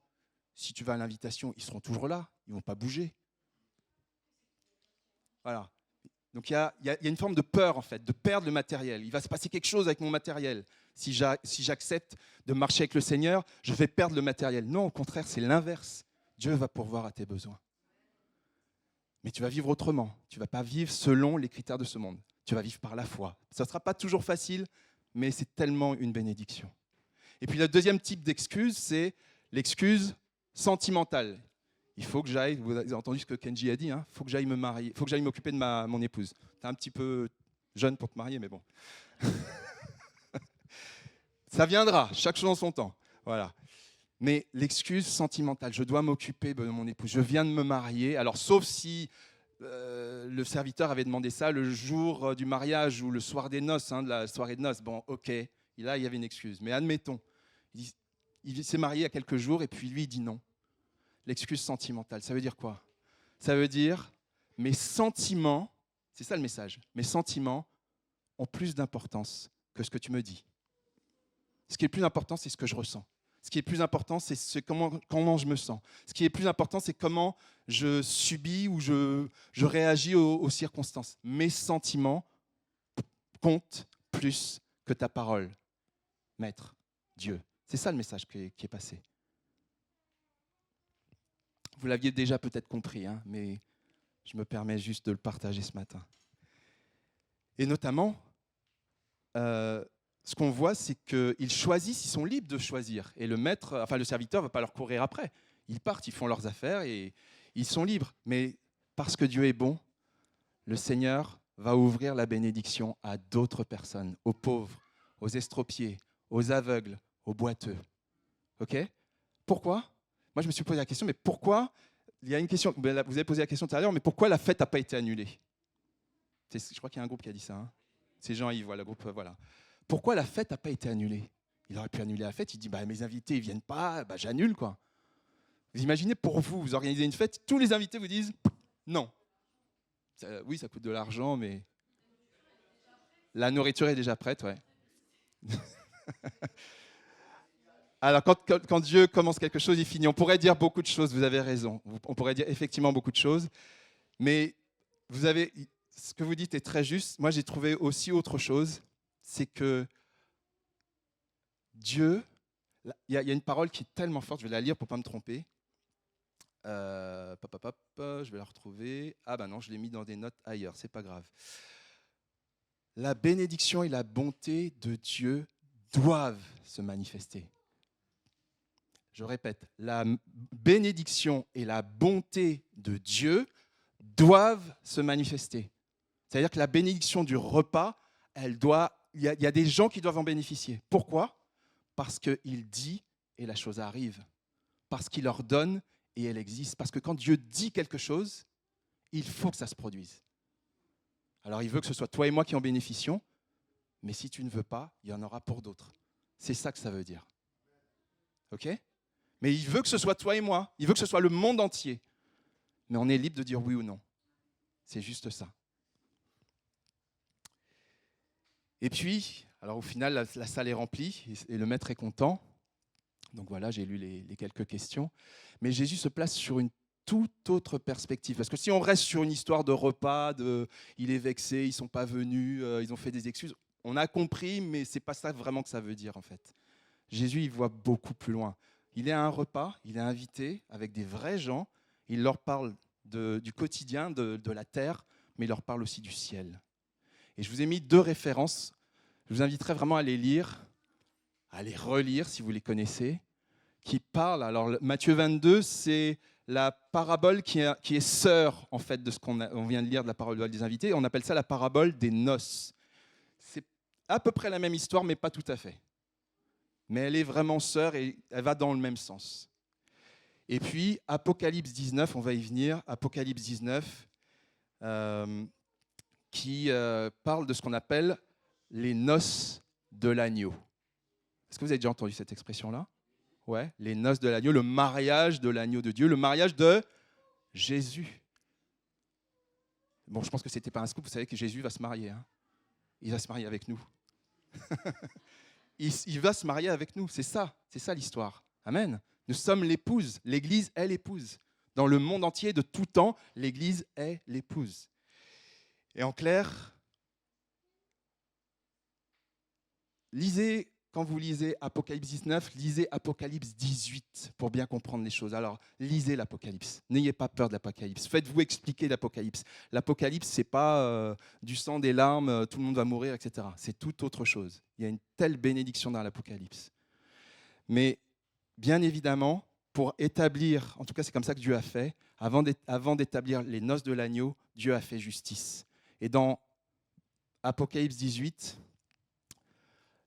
[SPEAKER 7] si tu vas à l'invitation, ils seront toujours là. Ils ne vont pas bouger. Voilà. Donc, il y a une forme de peur, en fait, de perdre le matériel. Il va se passer quelque chose avec mon matériel. Si j'accepte de marcher avec le Seigneur, je vais perdre le matériel. Non, au contraire, c'est l'inverse. Dieu va pourvoir à tes besoins. Mais tu vas vivre autrement. Tu ne vas pas vivre selon les critères de ce monde. Tu vas vivre par la foi. Ça ne sera pas toujours facile, mais c'est tellement une bénédiction. Et puis le deuxième type d'excuse, c'est l'excuse sentimentale. Il faut que j'aille, vous avez entendu ce que Kenji a dit, il faut que j'aille me marier, il faut que j'aille m'occuper de mon épouse. Tu es un petit peu jeune pour te marier, mais bon. Ça viendra, chaque chose en son temps. Voilà. Mais l'excuse sentimentale, je dois m'occuper de mon épouse, je viens de me marier. Alors, sauf si le serviteur avait demandé ça le jour du mariage ou le soir des noces, de la soirée de noces. Bon, ok, là, il y avait une excuse. Mais admettons, il s'est marié il y a quelques jours et puis lui, il dit non. L'excuse sentimentale, ça veut dire quoi ? Ça veut dire, mes sentiments, c'est ça le message, mes sentiments ont plus d'importance que ce que tu me dis. Ce qui est le plus important, c'est ce que je ressens. Ce qui est plus important, c'est comment je me sens. Ce qui est plus important, c'est comment je subis ou je réagis aux circonstances. Mes sentiments comptent plus que ta parole, Maître, Dieu. C'est ça le message qui est passé. Vous l'aviez déjà peut-être compris, mais je me permets juste de le partager ce matin. Et notamment, ce qu'on voit, c'est qu'ils choisissent, ils sont libres de choisir. Et le serviteur ne va pas leur courir après. Ils partent, ils font leurs affaires et ils sont libres. Mais parce que Dieu est bon, le Seigneur va ouvrir la bénédiction à d'autres personnes, aux pauvres, aux estropiés, aux aveugles, aux boiteux. OK ? Pourquoi ? Moi, je me suis posé la question, mais pourquoi ? Il y a une question, vous avez posé la question tout à l'heure, mais pourquoi la fête n'a pas été annulée ? Je crois qu'il y a un groupe qui a dit ça. C'est Jean-Yves, le groupe, voilà. Pourquoi la fête n'a pas été annulée ? Il aurait pu annuler la fête, il dit, mes invités ne viennent pas, j'annule, quoi. Vous imaginez, pour vous organisez une fête, tous les invités vous disent, non. Oui, ça coûte de l'argent, mais la nourriture est déjà prête, ouais. Alors, quand Dieu commence quelque chose, il finit. On pourrait dire beaucoup de choses, vous avez raison. On pourrait dire effectivement beaucoup de choses. Mais ce que vous dites est très juste. Moi, j'ai trouvé aussi autre chose. C'est que Dieu, il y a une parole qui est tellement forte, je vais la lire pour ne pas me tromper. Je vais la retrouver. Ah ben non, je l'ai mis dans des notes ailleurs, c'est pas grave. La bénédiction et la bonté de Dieu doivent se manifester. Je répète, la bénédiction et la bonté de Dieu doivent se manifester. C'est-à-dire que la bénédiction du repas, il y a des gens qui doivent en bénéficier. Pourquoi ? Parce qu'il dit et la chose arrive. Parce qu'il ordonne et elle existe. Parce que quand Dieu dit quelque chose, il faut que ça se produise. Alors il veut que ce soit toi et moi qui en bénéficions, mais si tu ne veux pas, il y en aura pour d'autres. C'est ça que ça veut dire. OK ? Mais il veut que ce soit toi et moi. Il veut que ce soit le monde entier. Mais on est libre de dire oui ou non. C'est juste ça. Et puis, alors au final, la salle est remplie et le maître est content. Donc voilà, j'ai lu les quelques questions. Mais Jésus se place sur une toute autre perspective. Parce que si on reste sur une histoire de repas, il est vexé, ils ne sont pas venus, ils ont fait des excuses, on a compris, mais ce n'est pas ça vraiment que ça veut dire en fait. Jésus, il voit beaucoup plus loin. Il est à un repas, il est invité avec des vrais gens, il leur parle du quotidien, de la terre, mais il leur parle aussi du ciel. Et je vous ai mis 2 références. Je vous inviterai vraiment à les lire, à les relire si vous les connaissez, qui parlent. Alors Matthieu 22, c'est la parabole qui est sœur en fait de ce qu'on vient de lire de la parole des invités. On appelle ça la parabole des noces. C'est à peu près la même histoire, mais pas tout à fait. Mais elle est vraiment sœur et elle va dans le même sens. Et puis, Apocalypse 19, on va y venir, Apocalypse 19, qui parle de ce qu'on appelle les noces de l'agneau. Est-ce que vous avez déjà entendu cette expression-là ? Ouais, les noces de l'agneau, le mariage de l'agneau de Dieu, le mariage de Jésus. Bon, je pense que ce n'était pas un scoop, vous savez que Jésus va se marier. Hein. Il va se marier avec nous. Il va se marier avec nous, c'est ça l'histoire. Amen. Nous sommes l'épouse, l'Église est l'épouse. Dans le monde entier, de tout temps, l'Église est l'épouse. Et en clair, quand vous lisez Apocalypse 19, lisez Apocalypse 18 pour bien comprendre les choses. Alors, lisez l'Apocalypse. N'ayez pas peur de l'Apocalypse. Faites-vous expliquer l'Apocalypse. L'Apocalypse, ce n'est pas du sang, des larmes, tout le monde va mourir, etc. C'est tout autre chose. Il y a une telle bénédiction dans l'Apocalypse. Mais bien évidemment, pour établir, en tout cas c'est comme ça que Dieu a fait, avant d'établir les noces de l'agneau, Dieu a fait justice. Et dans Apocalypse 18,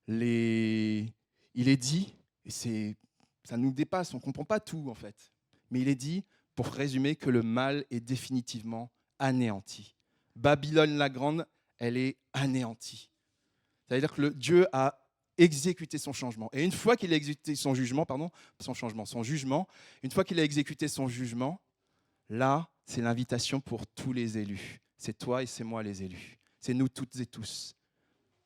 [SPEAKER 7] il est dit, et ça nous dépasse, on ne comprend pas tout en fait, mais il est dit, pour résumer, que le mal est définitivement anéanti. Babylone la grande, elle est anéantie. C'est-à-dire que Dieu a exécuté son changement. Et une fois qu'il a exécuté son jugement, une fois qu'il a exécuté son jugement, là, c'est l'invitation pour tous les élus. C'est toi et c'est moi les élus. C'est nous toutes et tous.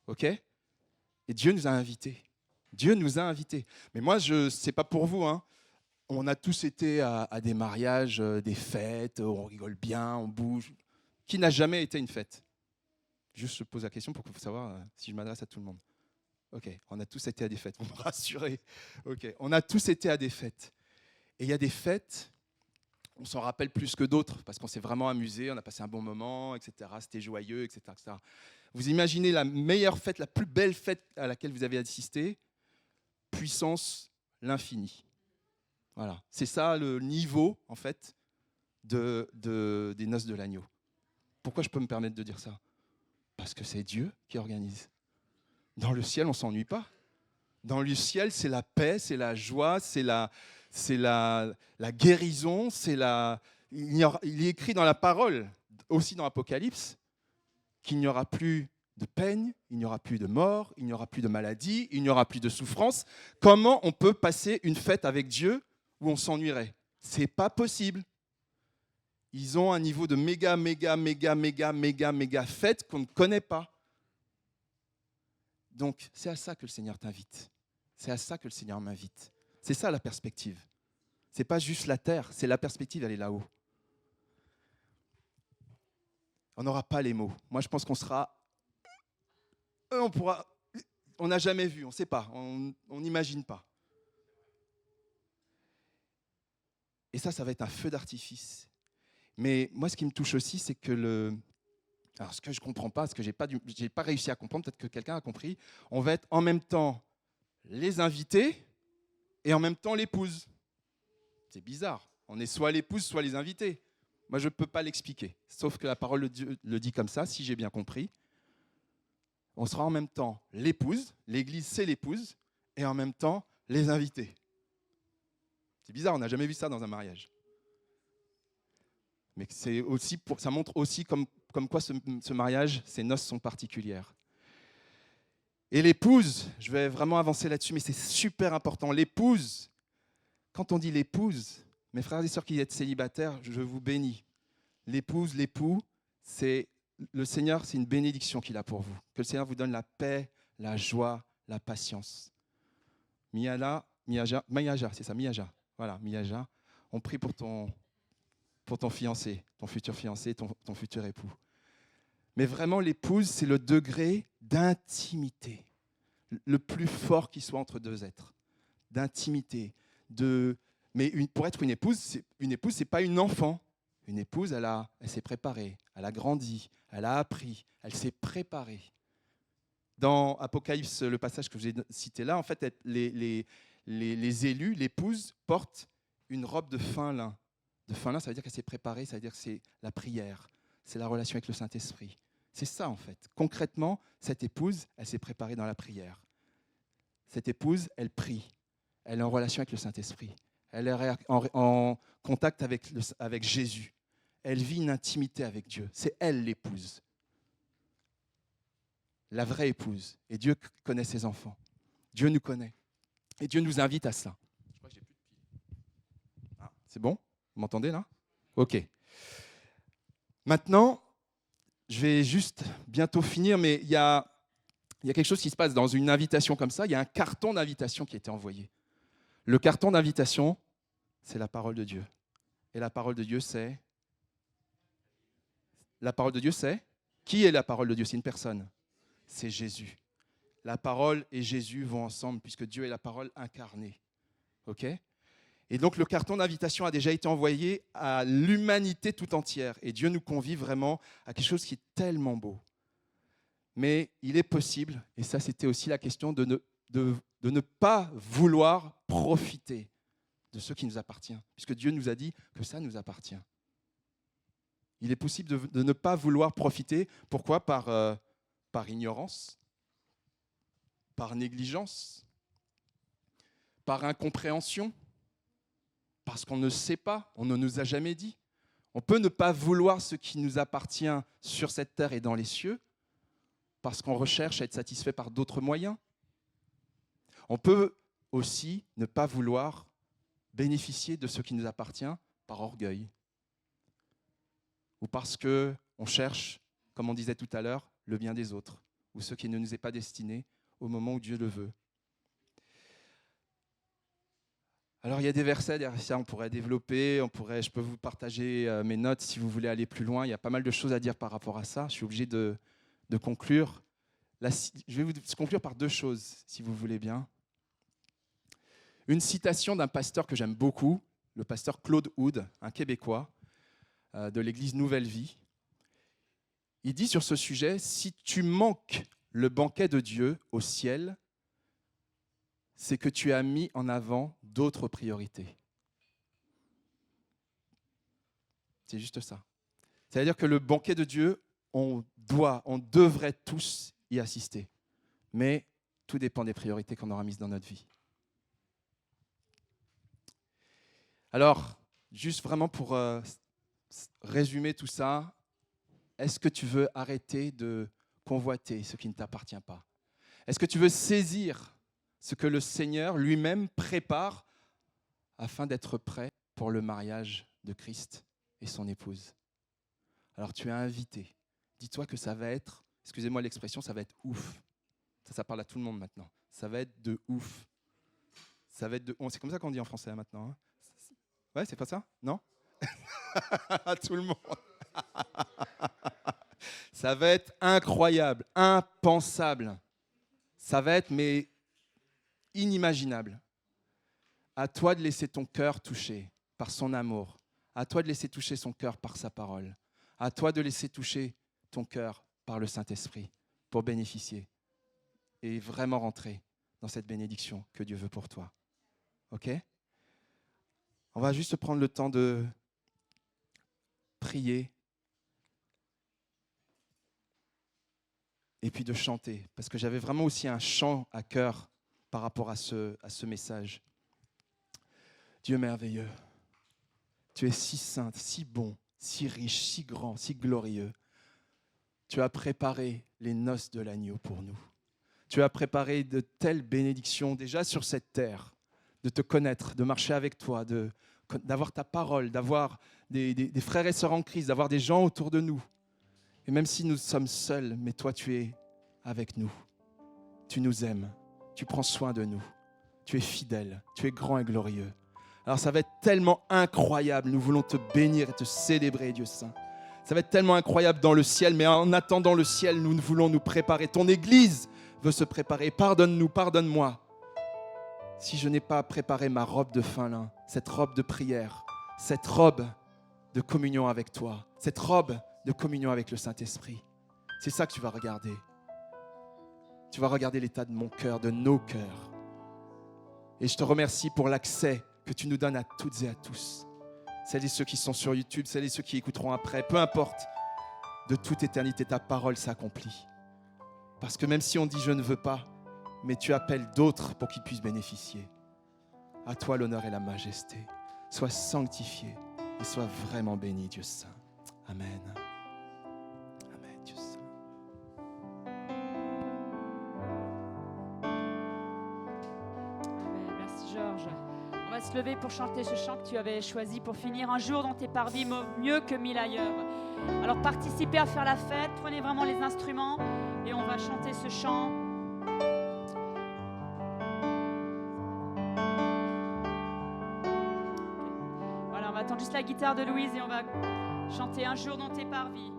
[SPEAKER 7] OK ? Et Dieu nous a invités. Dieu nous a invités. Mais moi, ce n'est pas pour vous. Hein. On a tous été à des mariages, des fêtes, on rigole bien, on bouge. Qui n'a jamais été une fête ? Juste, je pose la question pour savoir si je m'adresse à tout le monde. Ok, on a tous été à des fêtes, vous me rassurez. Ok, on a tous été à des fêtes. Et il y a des fêtes, on s'en rappelle plus que d'autres, parce qu'on s'est vraiment amusé, on a passé un bon moment, etc. C'était joyeux, etc., etc. Vous imaginez la meilleure fête, la plus belle fête à laquelle vous avez assisté ? Puissance l'infini. Voilà, c'est ça le niveau, en fait, des noces de l'agneau. Pourquoi je peux me permettre de dire ça ? Parce que c'est Dieu qui organise. Dans le ciel, on ne s'ennuie pas. Dans le ciel, c'est la paix, c'est la joie, c'est la guérison. Il est écrit dans la parole, aussi dans l'Apocalypse, qu'il n'y aura plus de peine, il n'y aura plus de mort, il n'y aura plus de maladie, il n'y aura plus de souffrance. Comment on peut passer une fête avec Dieu où on s'ennuierait ? Ce n'est pas possible. Ils ont un niveau de méga fête qu'on ne connaît pas. Donc, c'est à ça que le Seigneur t'invite. C'est à ça que le Seigneur m'invite. C'est ça la perspective. Ce n'est pas juste la terre, c'est la perspective, elle est là-haut. On n'aura pas les mots. Moi, je pense qu'on sera... On n'a jamais vu, on ne sait pas, on n'imagine pas. Et ça va être un feu d'artifice. Mais moi, ce qui me touche aussi, c'est que alors, ce que je ne comprends pas, ce que je n'ai pas réussi à comprendre, peut-être que quelqu'un a compris, on va être en même temps les invités et en même temps l'épouse. C'est bizarre. On est soit l'épouse, soit les invités. Moi, je ne peux pas l'expliquer. Sauf que la parole de Dieu le dit comme ça, si j'ai bien compris. On sera en même temps l'épouse, l'Église c'est l'épouse, et en même temps les invités. C'est bizarre, on n'a jamais vu ça dans un mariage. Mais ça montre aussi comme quoi ce mariage, ces noces sont particulières. Et l'épouse, je vais vraiment avancer là-dessus, mais c'est super important. L'épouse, quand on dit l'épouse, mes frères et sœurs qui êtes célibataires, je vous bénis. L'épouse, l'époux, le Seigneur, c'est une bénédiction qu'il a pour vous. Que le Seigneur vous donne la paix, la joie, la patience. Miyaja, c'est ça, Miyaja. Voilà, Miyaja. On prie pour ton fiancé, ton futur fiancé, ton futur époux. Mais vraiment, l'épouse, c'est le degré d'intimité, le plus fort qui soit entre deux êtres. D'intimité. Mais pour être une épouse, c'est pas une enfant. Une épouse, elle s'est préparée, elle a grandi, elle a appris, elle s'est préparée. Dans Apocalypse, le passage que je vous ai cité là, en fait, les élus, l'épouse, portent une robe de fin lin. De fin lin, ça veut dire qu'elle s'est préparée, ça veut dire que c'est la prière, c'est la relation avec le Saint-Esprit. C'est ça, en fait. Concrètement, cette épouse, elle s'est préparée dans la prière. Cette épouse, elle prie. Elle est en relation avec le Saint-Esprit. Elle est en contact avec Jésus. Elle vit une intimité avec Dieu. C'est elle l'épouse. La vraie épouse. Et Dieu connaît ses enfants. Dieu nous connaît. Et Dieu nous invite à cela. Je crois que j'ai plus de piles. C'est bon ? Vous m'entendez là ? Ok. Maintenant, je vais juste bientôt finir, mais il y a quelque chose qui se passe dans une invitation comme ça. Il y a un carton d'invitation qui a été envoyé. Le carton d'invitation, c'est la parole de Dieu. Et la parole de Dieu, c'est... La parole de Dieu, c'est... Qui est la parole de Dieu ? C'est une personne. C'est Jésus. La parole et Jésus vont ensemble, puisque Dieu est la parole incarnée. OK ? Et donc, le carton d'invitation a déjà été envoyé à l'humanité tout entière. Et Dieu nous convie vraiment à quelque chose qui est tellement beau. Mais il est possible, et ça, c'était aussi la question de ne pas vouloir profiter de ce qui nous appartient, puisque Dieu nous a dit que ça nous appartient. Il est possible de ne pas vouloir profiter. Pourquoi ? Par ignorance, par négligence, par incompréhension, parce qu'on ne sait pas, on ne nous a jamais dit. On peut ne pas vouloir ce qui nous appartient sur cette terre et dans les cieux, parce qu'on recherche à être satisfait par d'autres moyens. On peut aussi ne pas vouloir bénéficier de ce qui nous appartient par orgueil, ou parce qu'on cherche, comme on disait tout à l'heure, le bien des autres, ou ce qui ne nous est pas destiné au moment où Dieu le veut. Alors il y a des versets derrière ça, on pourrait développer, je peux vous partager mes notes si vous voulez aller plus loin. Il y a pas mal de choses à dire par rapport à ça. Je suis obligé de conclure. Je vais vous conclure par deux choses, si vous voulez bien. Une citation d'un pasteur que j'aime beaucoup, le pasteur Claude Houd, un Québécois de l'église Nouvelle Vie. Il dit sur ce sujet, « Si tu manques le banquet de Dieu au ciel, c'est que tu as mis en avant d'autres priorités. » C'est juste ça. C'est-à-dire que le banquet de Dieu, on devrait tous y assister. Mais tout dépend des priorités qu'on aura mises dans notre vie. Alors, juste vraiment pour résumer tout ça, est-ce que tu veux arrêter de convoiter ce qui ne t'appartient pas ? Est-ce que tu veux saisir ce que le Seigneur lui-même prépare afin d'être prêt pour le mariage de Christ et son épouse. Alors tu es invité. Dis-toi que ça va être, excusez-moi l'expression, ça va être ouf. Ça parle à tout le monde maintenant. Ça va être de ouf. Ça va être de... C'est comme ça qu'on dit en français maintenant. Hein. Ouais, c'est pas ça? Non? À tout le monde. Ça va être incroyable, impensable. Ça va être, mais inimaginable. À toi de laisser ton cœur toucher par son amour. À toi de laisser toucher son cœur par sa parole. À toi de laisser toucher ton cœur par le Saint-Esprit pour bénéficier et vraiment rentrer dans cette bénédiction que Dieu veut pour toi. OK? On va juste prendre le temps de prier et puis de chanter, parce que j'avais vraiment aussi un chant à cœur par rapport à ce message. Dieu merveilleux, tu es si saint, si bon, si riche, si grand, si glorieux. Tu as préparé les noces de l'agneau pour nous. Tu as préparé de telles bénédictions déjà sur cette terre, de te connaître, de marcher avec toi, d'avoir ta parole, d'avoir des frères et sœurs en Christ, d'avoir des gens autour de nous. Et même si nous sommes seuls, mais toi tu es avec nous. Tu nous aimes, tu prends soin de nous. Tu es fidèle, tu es grand et glorieux. Alors ça va être tellement incroyable, nous voulons te bénir et te célébrer, Dieu Saint. Ça va être tellement incroyable dans le ciel, mais en attendant le ciel, nous voulons nous préparer. Ton Église veut se préparer. Pardonne-nous, pardonne-moi. Si je n'ai pas préparé ma robe de fin lin, cette robe de prière, cette robe de communion avec toi, cette robe de communion avec le Saint-Esprit, c'est ça que tu vas regarder. Tu vas regarder l'état de mon cœur, de nos cœurs. Et je te remercie pour l'accès que tu nous donnes à toutes et à tous. Celles et ceux qui sont sur YouTube, celles et ceux qui écouteront après, peu importe, de toute éternité, ta parole s'accomplit. Parce que même si on dit « je ne veux pas », mais tu appelles d'autres pour qu'ils puissent bénéficier. À toi l'honneur et la majesté. Sois sanctifié et sois vraiment béni, Dieu Saint. Amen. Amen, Dieu Saint.
[SPEAKER 1] Amen. Merci Georges. On va se lever pour chanter ce chant que tu avais choisi pour finir. Un jour dans tes parvis, mieux que 1000 ailleurs. Alors participez à faire la fête, prenez vraiment les instruments et on va chanter ce chant. Voilà, on va attendre juste la guitare de Louise et on va chanter Un jour dans tes parvis.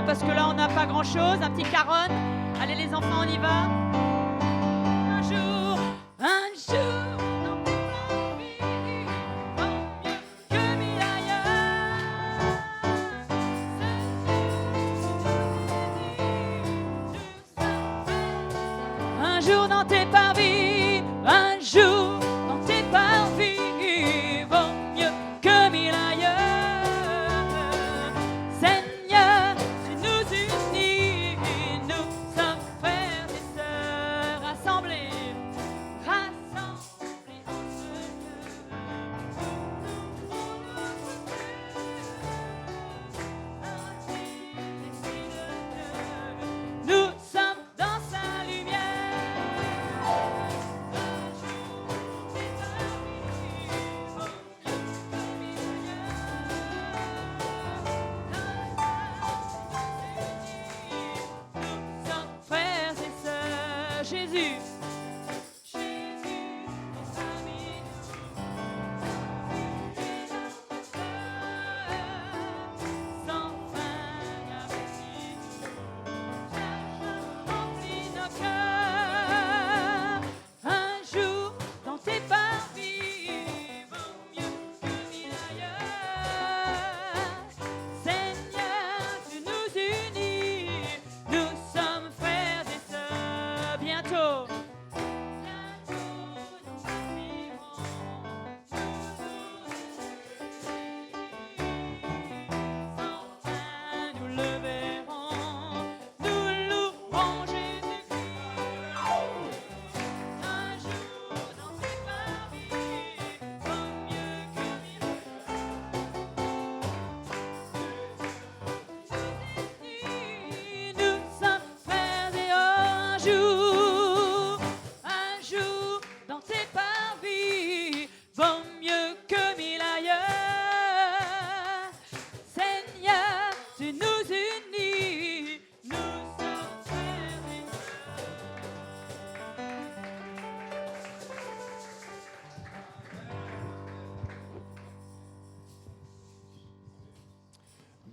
[SPEAKER 1] Parce que là on n'a pas grand chose, un petit caron. Allez les enfants, on y va. Un jour dans tes parvis, vaut mieux que 1000 ailleurs. Un jour dans tes parvis, un jour dans tes parvis, vaut mieux que 1000 ailleurs. Bientôt.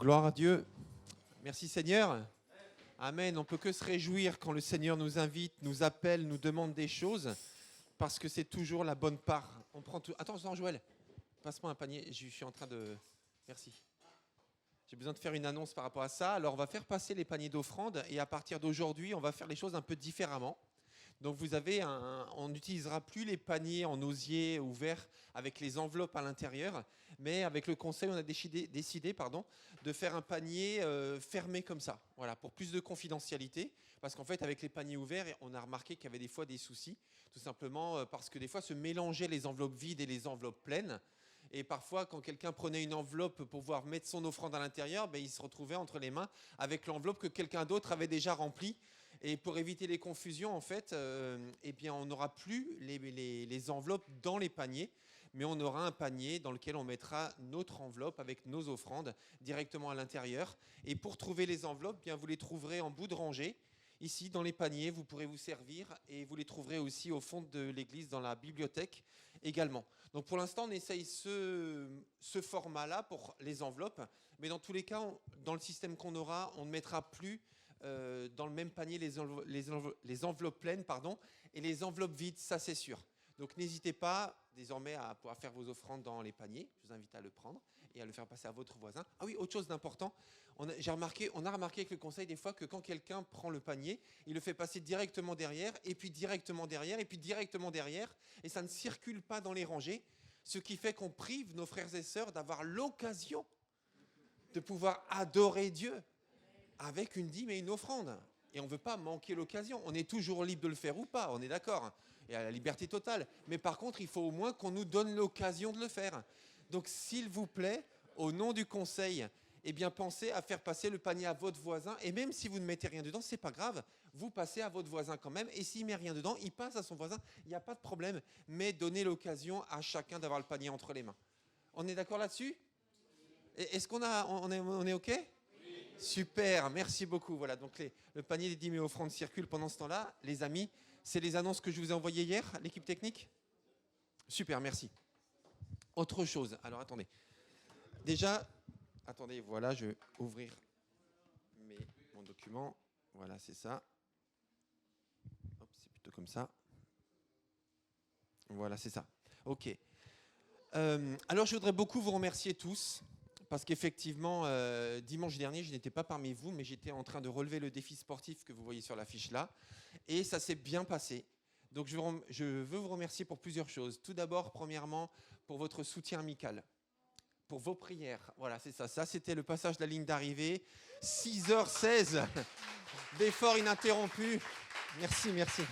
[SPEAKER 4] Gloire à Dieu. Merci Seigneur. Amen. On peut que se réjouir quand le Seigneur nous invite, nous appelle, nous demande des choses, parce que c'est toujours la bonne part. On prend tout. Attends, Joël, passe-moi un panier. Je suis en train de. Merci. J'ai besoin de faire une annonce par rapport à ça. Alors, on va faire passer les paniers d'offrande et à partir d'aujourd'hui, on va faire les choses un peu différemment. Donc, on n'utilisera plus les paniers en osier ouverts avec les enveloppes à l'intérieur, mais avec le conseil, on a décidé de faire un panier fermé comme ça, voilà, pour plus de confidentialité. Parce qu'en fait, avec les paniers ouverts, on a remarqué qu'il y avait des fois des soucis, tout simplement parce que des fois se mélangeaient les enveloppes vides et les enveloppes pleines. Et parfois, quand quelqu'un prenait une enveloppe pour pouvoir mettre son offrande à l'intérieur, il se retrouvait entre les mains avec l'enveloppe que quelqu'un d'autre avait déjà remplie. Et pour éviter les confusions, en fait, on n'aura plus les enveloppes dans les paniers, mais on aura un panier dans lequel on mettra notre enveloppe avec nos offrandes directement à l'intérieur. Et pour trouver les enveloppes, vous les trouverez en bout de rangée. Ici, dans les paniers, vous pourrez vous servir et vous les trouverez aussi au fond de l'église, dans la bibliothèque également. Donc pour l'instant, on essaye ce format-là pour les enveloppes, mais dans tous les cas, dans le système qu'on aura, on ne mettra plus dans le même panier les enveloppes pleines et les enveloppes vides, ça c'est sûr. Donc n'hésitez pas désormais à pouvoir faire vos offrandes dans les paniers. Je vous invite à le prendre et à le faire passer à votre voisin. Ah oui, autre chose d'important, on a remarqué avec le conseil des fois que quand quelqu'un prend le panier, il le fait passer directement derrière, et puis directement derrière, et puis directement derrière, et ça ne circule pas dans les rangées, ce qui fait qu'on prive nos frères et sœurs d'avoir l'occasion de pouvoir adorer Dieu avec une dîme et une offrande. Et on ne veut pas manquer l'occasion. On est toujours libre de le faire ou pas, on est d'accord. Et à la liberté totale. Mais par contre, il faut au moins qu'on nous donne l'occasion de le faire. Donc, s'il vous plaît, au nom du conseil, pensez à faire passer le panier à votre voisin. Et même si vous ne mettez rien dedans, c'est pas grave. Vous passez à votre voisin quand même. Et s'il ne met rien dedans, il passe à son voisin. Il n'y a pas de problème. Mais donnez l'occasion à chacun d'avoir le panier entre les mains. On est d'accord là-dessus ? Est-ce on est OK ? Super, merci beaucoup. Voilà, donc le panier des dîmes et offrandes circule pendant ce temps-là. Les amis, c'est les annonces que je vous ai envoyées hier, l'équipe technique ? Super, merci. Autre chose, alors attendez. Déjà, attendez, voilà, je vais ouvrir mon document. Voilà, c'est ça. Hop, c'est plutôt comme ça. Voilà, c'est ça. OK. Alors, je voudrais beaucoup vous remercier tous. Parce qu'effectivement, dimanche dernier, je n'étais pas parmi vous, mais j'étais en train de relever le défi sportif que vous voyez sur l'affiche là. Et ça s'est bien passé. Donc je veux vous remercier pour plusieurs choses. Tout d'abord, premièrement, pour votre soutien amical, pour vos prières. Voilà, c'est ça. Ça, c'était le passage de la ligne d'arrivée. 6h16 d'efforts ininterrompus. Merci.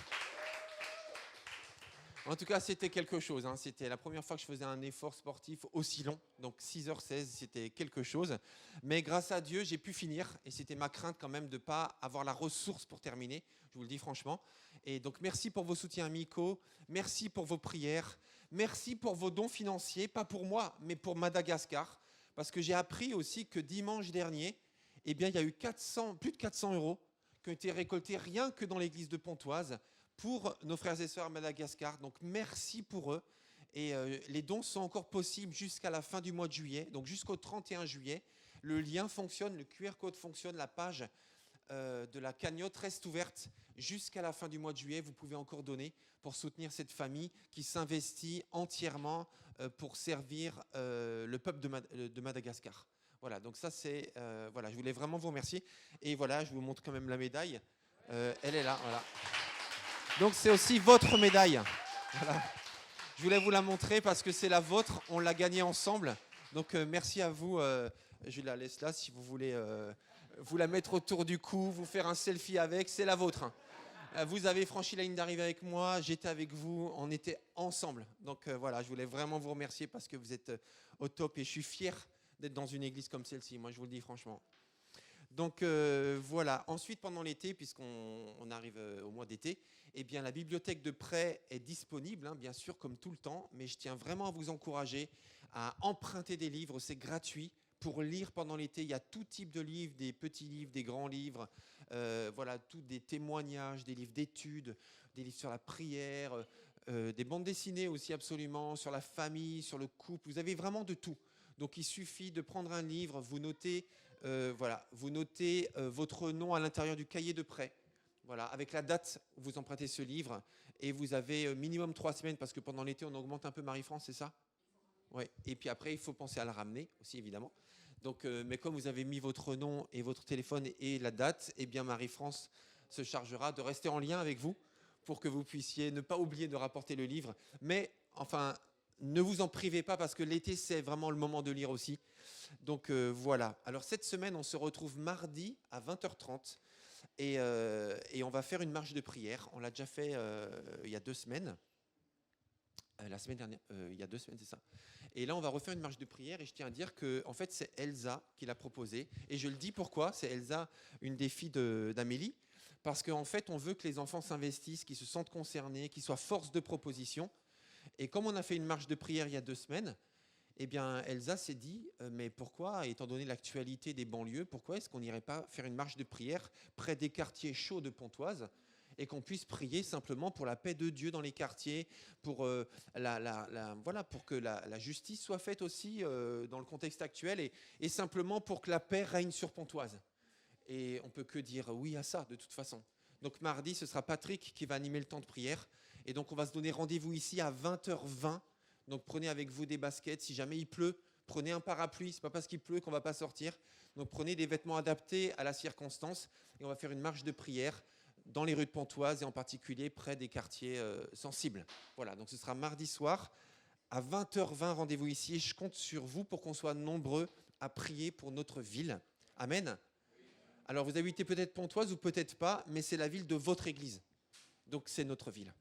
[SPEAKER 4] En tout cas, c'était quelque chose. C'était la première fois que je faisais un effort sportif aussi long. Donc 6h16, c'était quelque chose. Mais grâce à Dieu, j'ai pu finir. Et c'était ma crainte quand même de ne pas avoir la ressource pour terminer. Je vous le dis franchement. Et donc merci pour vos soutiens amicaux. Merci pour vos prières. Merci pour vos dons financiers. Pas pour moi, mais pour Madagascar. Parce que j'ai appris aussi que dimanche dernier, il y a eu plus de 400 € qui ont été récoltés rien que dans l'église de Pontoise pour nos frères et sœurs à Madagascar. Donc merci pour eux. Et les dons sont encore possibles jusqu'à la fin du mois de juillet, donc jusqu'au 31 juillet. Le lien fonctionne, le QR code fonctionne, la page de la cagnotte reste ouverte jusqu'à la fin du mois de juillet. Vous pouvez encore donner pour soutenir cette famille qui s'investit entièrement pour servir le peuple de Madagascar. Voilà, donc ça c'est... voilà, je voulais vraiment vous remercier. Et voilà, je vous montre quand même la médaille. Elle est là, voilà. Donc c'est aussi votre médaille. Voilà. Je voulais vous la montrer parce que c'est la vôtre, on l'a gagnée ensemble. Donc merci à vous. Je la laisse là si vous voulez vous la mettre autour du cou, vous faire un selfie avec, c'est la vôtre. Vous avez franchi la ligne d'arrivée avec moi, j'étais avec vous, on était ensemble. Donc voilà, je voulais vraiment vous remercier parce que vous êtes au top et je suis fier d'être dans une église comme celle-ci, moi je vous le dis franchement. Donc voilà, ensuite pendant l'été, puisqu'on arrive au mois d'été, la bibliothèque de prêt est disponible, bien sûr, comme tout le temps, mais je tiens vraiment à vous encourager à emprunter des livres, c'est gratuit. Pour lire pendant l'été, il y a tout type de livres, des petits livres, des grands livres, voilà, tout des témoignages, des livres d'études, des livres sur la prière, des bandes dessinées aussi absolument, sur la famille, sur le couple, vous avez vraiment de tout. Donc il suffit de prendre un livre, vous notez voilà, vous notez votre nom à l'intérieur du cahier de prêt. Voilà, avec la date où vous empruntez ce livre. Et vous avez minimum 3 semaines, parce que pendant l'été, on augmente un peu Marie-France, c'est ça? Oui. Et puis après, il faut penser à la ramener aussi, évidemment. Donc, mais comme vous avez mis votre nom et votre téléphone et la date, eh bien Marie-France se chargera de rester en lien avec vous pour que vous puissiez ne pas oublier de rapporter le livre. Mais enfin, ne vous en privez pas, parce que l'été, c'est vraiment le moment de lire aussi. Donc voilà. Alors cette semaine, on se retrouve mardi à 20h30 et on va faire une marche de prière. On l'a déjà fait il y a 2 semaines. La semaine dernière, il y a 2 semaines, c'est ça. Et là, on va refaire une marche de prière. Et je tiens à dire que, en fait, c'est Elsa qui l'a proposé. Et je le dis pourquoi. C'est Elsa, une des filles d'Amélie. Parce qu'en fait, on veut que les enfants s'investissent, qu'ils se sentent concernés, qu'ils soient force de proposition. Et comme on a fait une marche de prière il y a 2 semaines, eh bien, Elsa s'est dit, mais pourquoi, étant donné l'actualité des banlieues, pourquoi est-ce qu'on n'irait pas faire une marche de prière près des quartiers chauds de Pontoise et qu'on puisse prier simplement pour la paix de Dieu dans les quartiers, pour, voilà, pour que la justice soit faite aussi dans le contexte actuel et simplement pour que la paix règne sur Pontoise. Et on ne peut que dire oui à ça, de toute façon. Donc mardi, ce sera Patrick qui va animer le temps de prière. Et donc on va se donner rendez-vous ici à 20h20. Donc prenez avec vous des baskets. Si jamais il pleut, prenez un parapluie. Ce n'est pas parce qu'il pleut qu'on ne va pas sortir. Donc prenez des vêtements adaptés à la circonstance. Et on va faire une marche de prière dans les rues de Pontoise et en particulier près des quartiers sensibles. Voilà, donc ce sera mardi soir à 20h20, rendez-vous ici. Et je compte sur vous pour qu'on soit nombreux à prier pour notre ville. Amen. Alors vous habitez peut-être Pontoise ou peut-être pas, mais c'est la ville de votre église. Donc c'est notre ville.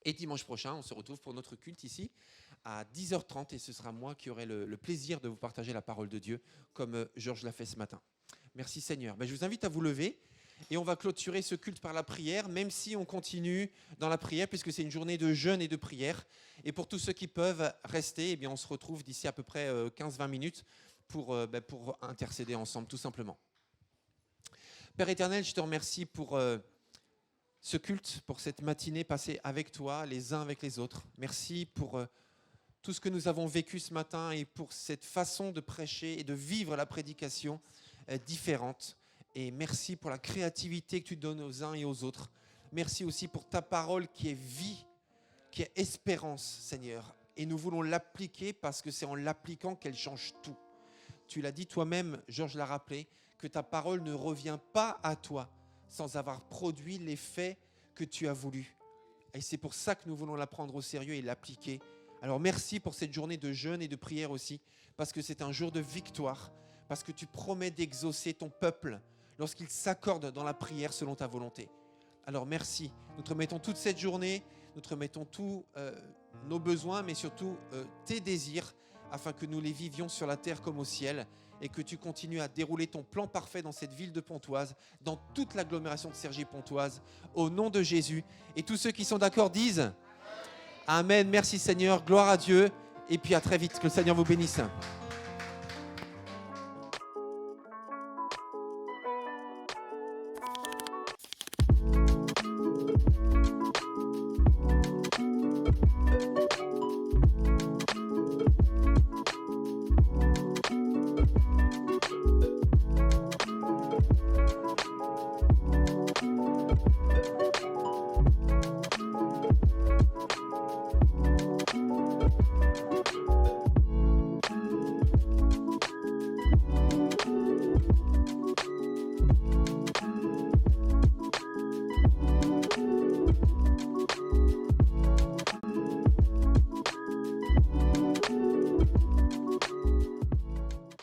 [SPEAKER 4] Et dimanche prochain, on se retrouve pour notre culte ici à 10h30 et ce sera moi qui aurai le plaisir de vous partager la parole de Dieu comme Georges l'a fait ce matin. Merci Seigneur. Je vous invite à vous lever et on va clôturer ce culte par la prière, même si on continue dans la prière puisque c'est une journée de jeûne et de prière. Et pour tous ceux qui peuvent rester, eh bien, on se retrouve d'ici à peu près 15-20 minutes pour intercéder ensemble tout simplement. Père éternel, je te remercie pour ce culte, pour cette matinée passée avec toi, les uns avec les autres. Merci pour tout ce que nous avons vécu ce matin et pour cette façon de prêcher et de vivre la prédication différente. Et merci pour la créativité que tu donnes aux uns et aux autres. Merci aussi pour ta parole qui est vie, qui est espérance, Seigneur. Et nous voulons l'appliquer parce que c'est en l'appliquant qu'elle change tout. Tu l'as dit toi-même, Georges l'a rappelé, que ta parole ne revient pas à toi sans avoir produit l'effet que tu as voulu. Et c'est pour ça que nous voulons la prendre au sérieux et l'appliquer. Alors merci pour cette journée de jeûne et de prière aussi, parce que c'est un jour de victoire, parce que tu promets d'exaucer ton peuple lorsqu'il s'accorde dans la prière selon ta volonté. Alors merci, nous te remettons toute cette journée, nous te remettons tous nos besoins, mais surtout tes désirs, afin que nous les vivions sur la terre comme au ciel, et que tu continues à dérouler ton plan parfait dans cette ville de Pontoise, dans toute l'agglomération de Cergy-Pontoise, au nom de Jésus. Et tous ceux qui sont d'accord disent Amen. Merci Seigneur, gloire à Dieu, et puis à très vite, que le Seigneur vous bénisse.